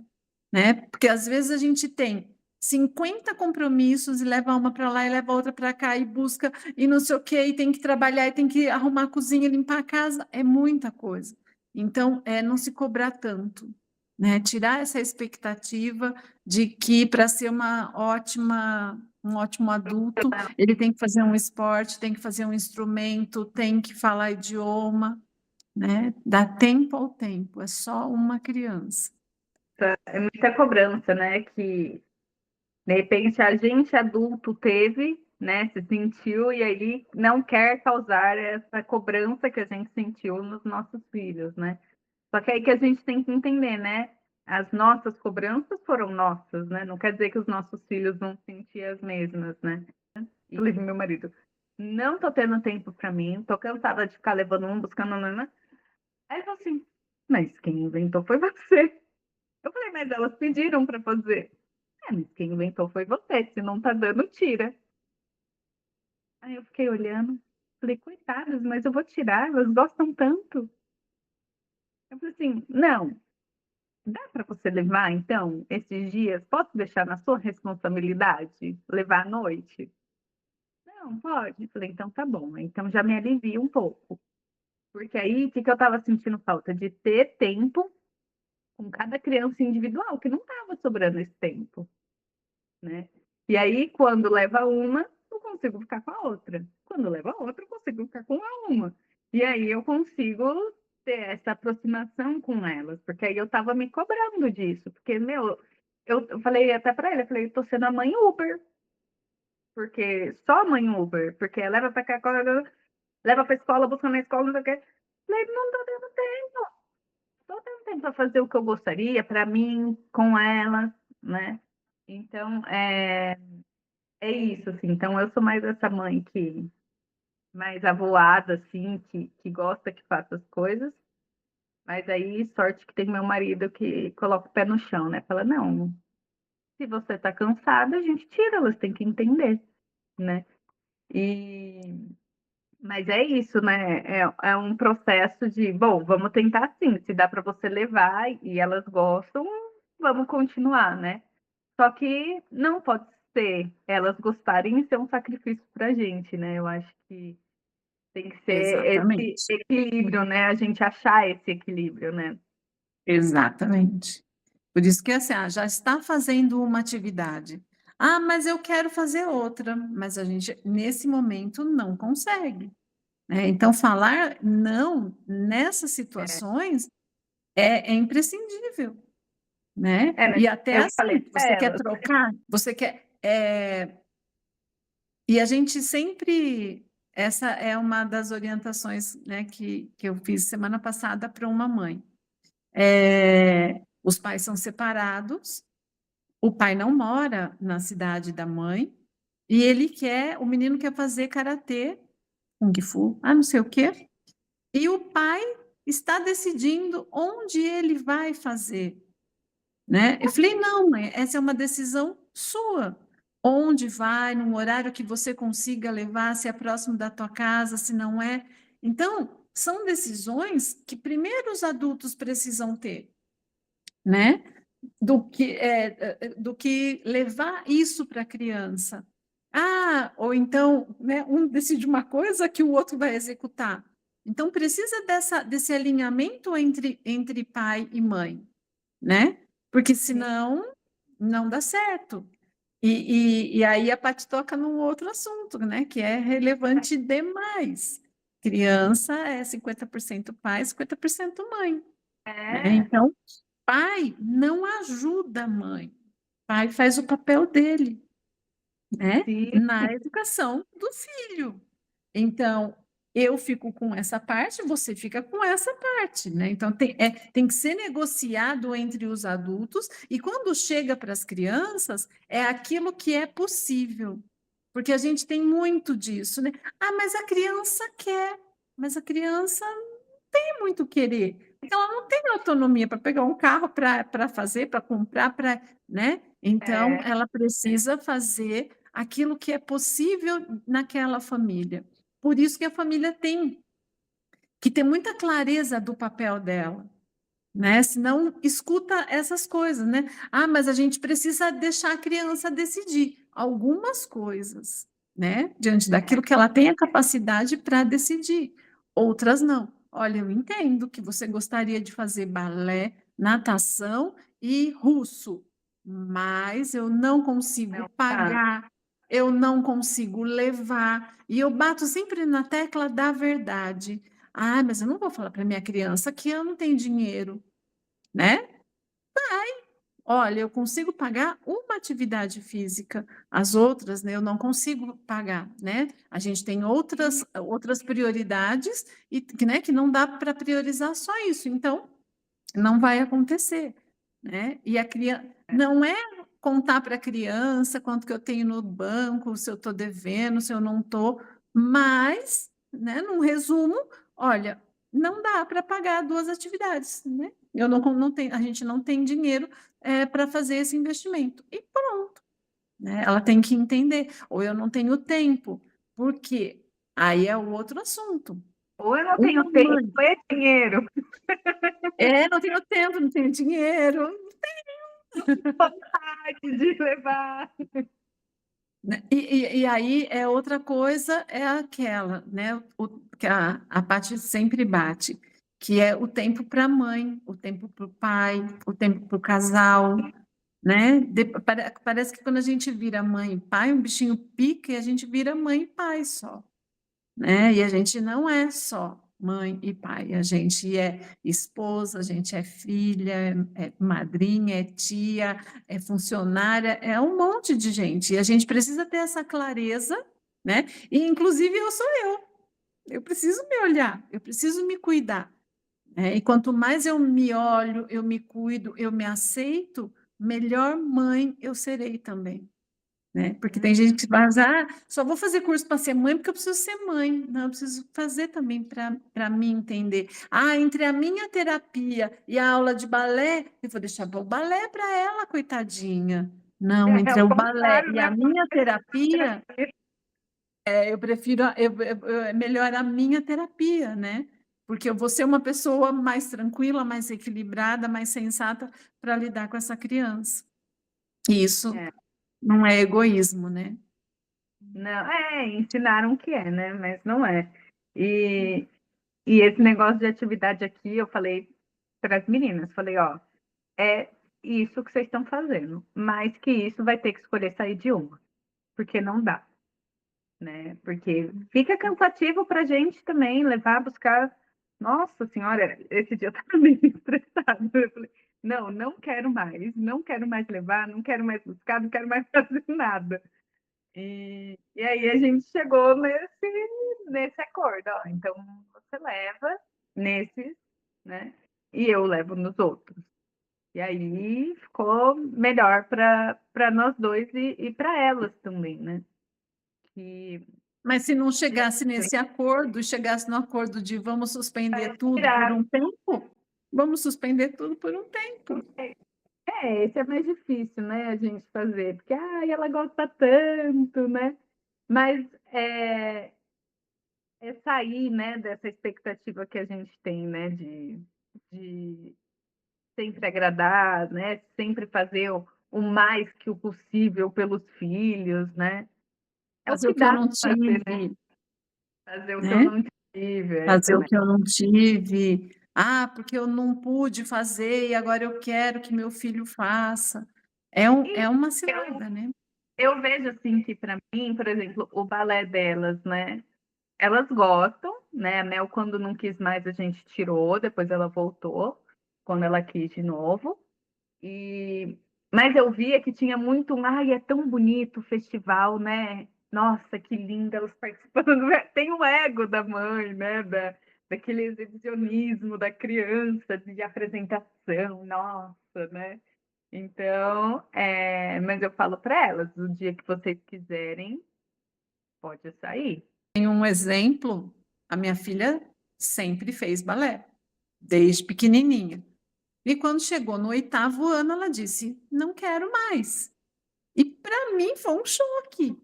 né? Porque às vezes a gente tem 50 compromissos e leva uma para lá e leva outra para cá e busca e não sei o quê, e tem que trabalhar e tem que arrumar a cozinha, limpar a casa, é muita coisa. Então, não se cobrar tanto, né? Tirar essa expectativa de que para ser um ótimo adulto, ele tem que fazer um esporte, tem que fazer um instrumento, tem que falar idioma, né? Dá tempo ao tempo, é só uma criança. É muita cobrança, né? Que de repente a gente adulto teve, né? Se sentiu e aí não quer causar essa cobrança que a gente sentiu nos nossos filhos, né? Só que aí que a gente tem que entender, né? As nossas cobranças foram nossas, né? Não quer dizer que os nossos filhos vão sentir as mesmas, né? E meu marido, não tô tendo tempo para mim, tô cansada de ficar levando um, buscando uma. Aí ele falou assim, mas quem inventou foi você. Eu falei, mas elas pediram para fazer. Mas quem inventou foi você, se não tá dando, tira. Aí eu fiquei olhando, falei, coitadas, mas eu vou tirar, elas gostam tanto. Eu falei assim, não, dá para você levar, então, esses dias? Posso deixar na sua responsabilidade? Levar à noite? Não, pode. Falei, então tá bom. Então já me alivia um pouco. Porque aí, o que eu estava sentindo falta? De ter tempo com cada criança individual, que não estava sobrando esse tempo, né? E aí, quando leva uma, eu consigo ficar com a outra. Quando leva a outra, eu consigo ficar com a uma. E aí eu consigo ter essa aproximação com elas, porque aí eu estava me cobrando disso, porque, meu, eu falei até para ele, eu falei, tô sendo a mãe Uber, porque só a mãe Uber, porque leva para cá, leva para escola, busca na escola, não sei o quê. Falei, não tô tendo tempo. Tô tendo tempo para fazer o que eu gostaria, para mim, com elas, né? Então, é isso, assim. Então, eu sou mais essa mãe que mais avoada, assim, que gosta que faça as coisas. Mas aí, sorte que tem meu marido que coloca o pé no chão, né? Fala, não, se você tá cansada, a gente tira, elas têm que entender, né? Mas é isso, né? É um processo de, bom, vamos tentar sim, se dá para você levar e elas gostam, vamos continuar, né? Só que não pode ser elas gostarem e ser um sacrifício para a gente, né? Eu acho que tem que ser esse Exatamente. equilíbrio, né? A gente achar esse equilíbrio, né? Exatamente. Por isso que assim, já está fazendo uma atividade. Ah, mas eu quero fazer outra, mas a gente, nesse momento, não consegue, né? Então, falar não nessas situações é imprescindível, né? Mas E até eu assim, falei para você quer elas, trocar, você quer E a gente sempre, essa é uma das orientações, né, que eu fiz semana passada para uma mãe. Os pais são separados, o pai não mora na cidade da mãe, e o menino quer fazer karatê, kung fu, não sei o quê, e o pai está decidindo onde ele vai fazer, né? Eu falei, não, mãe, essa é uma decisão sua. Onde vai, num horário que você consiga levar, se é próximo da tua casa, se não é. Então, são decisões que primeiro os adultos precisam ter, né? Do que levar isso para a criança. Ou então, né, um decide uma coisa que o outro vai executar. Então, precisa desse alinhamento entre pai e mãe, né? Porque senão não dá certo. E aí a Paty toca num outro assunto, né? Que é relevante demais. Criança é 50% pai, 50% mãe, né? Então, pai não ajuda a mãe. Pai faz o papel dele, né? Sim. Na educação do filho. Então, eu fico com essa parte, você fica com essa parte, né? Então, tem que ser negociado entre os adultos, e quando chega para as crianças, é aquilo que é possível. Porque a gente tem muito disso, né? Mas a criança quer, mas a criança tem muito querer. Porque ela não tem autonomia para pegar um carro para fazer, para comprar, né? Então, ela precisa fazer aquilo que é possível naquela família. Por isso que a família tem que ter muita clareza do papel dela, né? Senão escuta essas coisas, né? Mas a gente precisa deixar a criança decidir algumas coisas, né? Diante daquilo que ela tem a capacidade para decidir. Outras não. Olha, eu entendo que você gostaria de fazer balé, natação e russo, mas eu não consigo pagar, eu não consigo levar, e eu bato sempre na tecla da verdade. Mas eu não vou falar para minha criança que eu não tenho dinheiro, né? Olha, eu consigo pagar uma atividade física, as outras, né, eu não consigo pagar, né? A gente tem outras prioridades né, que não dá para priorizar só isso, então não vai acontecer, né? E a criança não é contar para a criança quanto que eu tenho no banco, se eu estou devendo, se eu não estou, mas, né, num resumo, olha, não dá para pagar duas atividades, né? Não tenho, a gente não tem dinheiro para fazer esse investimento. E pronto, né? Ela tem que entender, ou eu não tenho tempo, porque aí é o outro assunto. Ou eu não tenho tempo, ou é dinheiro. Não tenho tempo, não tenho dinheiro. Vontade de levar. E aí é outra coisa, é aquela, né? Que a Paty sempre bate, que é o tempo para a mãe, o tempo para o pai, o tempo para o casal, né? Parece que quando a gente vira mãe e pai, um bichinho pica e a gente vira mãe e pai só, né? E a gente não é só mãe e pai, a gente é esposa, a gente é filha, é madrinha, é tia, é funcionária, é um monte de gente. E a gente precisa ter essa clareza, né? E inclusive eu preciso me olhar, eu preciso me cuidar, né? E quanto mais eu me olho, eu me cuido, eu me aceito, melhor mãe eu serei também. Né? Porque tem gente que fala, só vou fazer curso para ser mãe porque eu preciso ser mãe. Não, eu preciso fazer também para me entender. Entre a minha terapia e a aula de balé, eu vou deixar o balé para ela, coitadinha. Não, entre o balé e a minha terapia, eu prefiro, é melhor a minha terapia, né? Porque eu vou ser uma pessoa mais tranquila, mais equilibrada, mais sensata para lidar com essa criança. E isso não é egoísmo, né? Não, ensinaram que é, né? Mas não é. E esse negócio de atividade aqui, eu falei para as meninas, falei, ó, é isso que vocês estão fazendo, mais que isso vai ter que escolher sair de uma, porque não dá, né? Porque fica cansativo para a gente também levar, buscar. Nossa senhora, esse dia eu estava meio estressada. Eu falei, não quero mais levar, não quero mais buscar, não quero mais fazer nada. E aí a gente chegou nesse acordo, ó, então você leva nesses, né? E eu levo nos outros. E aí ficou melhor para nós dois e para elas também, né? Que Mas se não chegasse nesse acordo, chegasse no acordo de vamos suspender tudo por um tempo, vamos suspender tudo por um tempo. esse é mais difícil, né, a gente fazer, porque ela gosta tanto, né? Mas é sair, né, dessa expectativa que a gente tem, né, de sempre agradar, né, sempre fazer o mais que o possível pelos filhos, né? É o Fazer que o que eu dá não para fazer, né? tive, Fazer o que eu né? não tive, Fazer o também. que eu não tive. Ah, porque eu não pude fazer e agora eu quero que meu filho faça. É uma cilada, né? Eu vejo assim que para mim, por exemplo, o balé delas, né? Elas gostam, né? A Mel, quando não quis mais, a gente tirou, depois ela voltou, quando ela quis de novo. Mas eu via que tinha muito, é tão bonito o festival, né? Nossa, que linda elas participando. Tem o ego da mãe, né? Daquele exibicionismo da criança, de apresentação, nossa, né? Então, mas eu falo para elas, o dia que vocês quiserem, pode sair. Tem um exemplo, a minha filha sempre fez balé, desde pequenininha. E quando chegou no 8º ano, ela disse: não quero mais. E para mim foi um choque,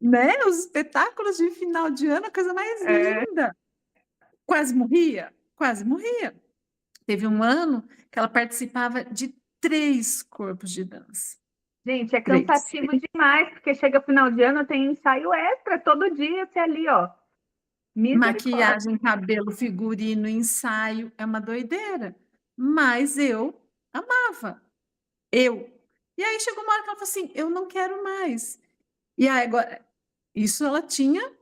né? Os espetáculos de final de ano, a coisa mais linda. Quase morria, quase morria. Teve um ano que ela participava de 3 corpos de dança. Gente, é 3. cansativo demais, porque chega final de ano, tem ensaio extra todo dia, você ali, ó. Misericórdia. Maquiagem, cabelo, figurino, ensaio, é uma doideira. Mas eu amava. Eu. E aí chegou uma hora que ela falou assim: eu não quero mais. E aí agora, isso ela tinha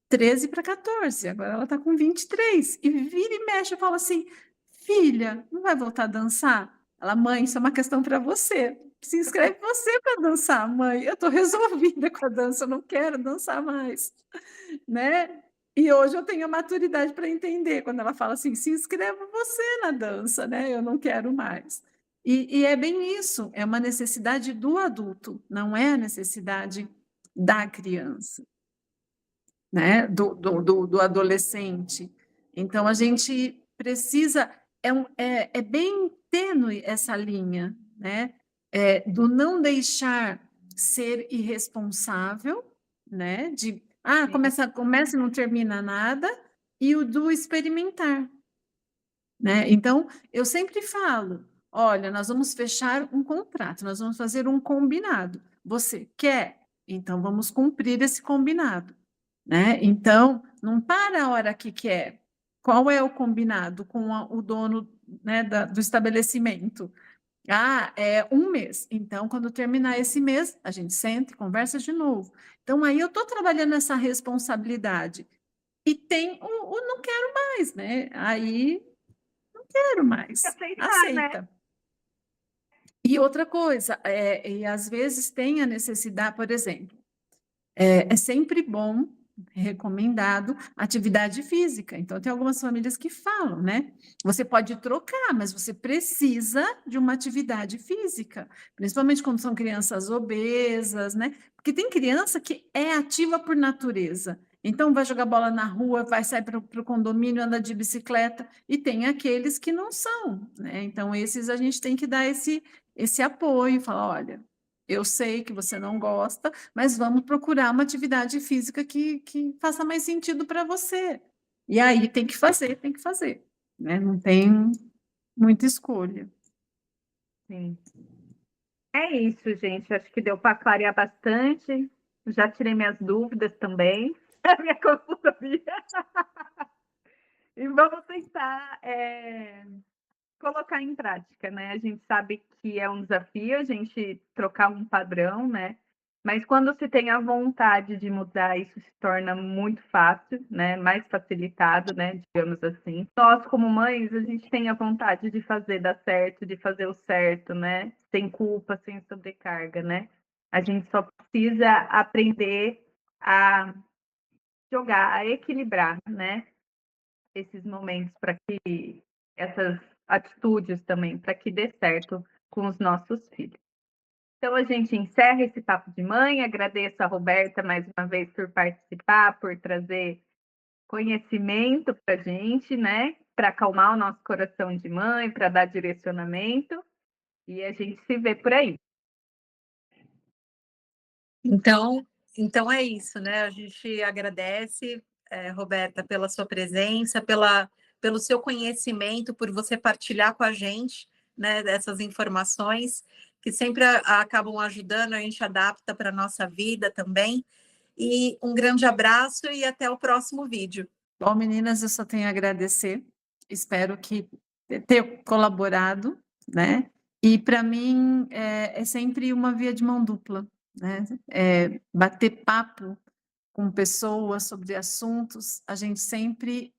13 para 14, agora ela está com 23. E vira e mexe, eu falo assim: filha, não vai voltar a dançar? Ela, mãe, isso é uma questão para você. Se inscreve você para dançar, mãe. Eu estou resolvida com a dança, eu não quero dançar mais, né? E hoje eu tenho a maturidade para entender quando ela fala assim: se inscreva você na dança, né? Eu não quero mais. E é bem isso, é uma necessidade do adulto, não é a necessidade da criança, né? Do adolescente. Então a gente precisa, é bem tênue essa linha, né? Do não deixar ser irresponsável, né? De começa e não termina nada, e o do experimentar, né? Então eu sempre falo: olha, nós vamos fechar um contrato, nós vamos fazer um combinado. Você quer? Então vamos cumprir esse combinado, né? Então, não para a hora que quer. Qual é o combinado com o dono, né, do estabelecimento? É um mês. Então, quando terminar esse mês, a gente senta e conversa de novo. Então, aí eu estou trabalhando essa responsabilidade. E tem o não quero mais, né? Aí, não quero mais. Aceitar, né? Aceita. E outra coisa, e às vezes tem a necessidade, por exemplo, é sempre bom, recomendado, atividade física. Então, tem algumas famílias que falam, né? Você pode trocar, mas você precisa de uma atividade física, principalmente quando são crianças obesas, né? Porque tem criança que é ativa por natureza. Então, vai jogar bola na rua, vai sair para o condomínio, anda de bicicleta, e tem aqueles que não são, né? Então, esses a gente tem que dar esse apoio, falar: olha, eu sei que você não gosta, mas vamos procurar uma atividade física que faça mais sentido para você. E aí tem que fazer, né? Não tem muita escolha. Sim. É isso, gente. Acho que deu para clarear bastante. Já tirei minhas dúvidas também, a minha consultoria. E vamos tentar colocar em prática, né? A gente sabe que é um desafio a gente trocar um padrão, né? Mas quando se tem a vontade de mudar, isso se torna muito fácil, né? Mais facilitado, né? Digamos assim. Nós, como mães, a gente tem a vontade de fazer dar certo, de fazer o certo, né? Sem culpa, sem sobrecarga, né? A gente só precisa aprender a jogar, a equilibrar, né? Esses momentos para que essas atitudes também, para que dê certo com os nossos filhos. Então, a gente encerra esse Papo de Mãe. Agradeço a Roberta mais uma vez por participar, por trazer conhecimento para a gente, né? Para acalmar o nosso coração de mãe, para dar direcionamento. E a gente se vê por aí. Então é isso, né? A gente agradece, Roberta, pela sua presença, pelo seu conhecimento, por você partilhar com a gente, né, dessas informações que sempre acabam ajudando, a gente adapta para a nossa vida também. E um grande abraço e até o próximo vídeo. Bom, meninas, eu só tenho a agradecer. Espero que ter colaborado, né? E para mim é sempre uma via de mão dupla, né? Bater papo com pessoas sobre assuntos, a gente sempre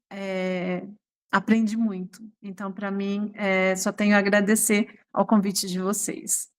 aprende muito. Então, para mim, só tenho a agradecer ao convite de vocês.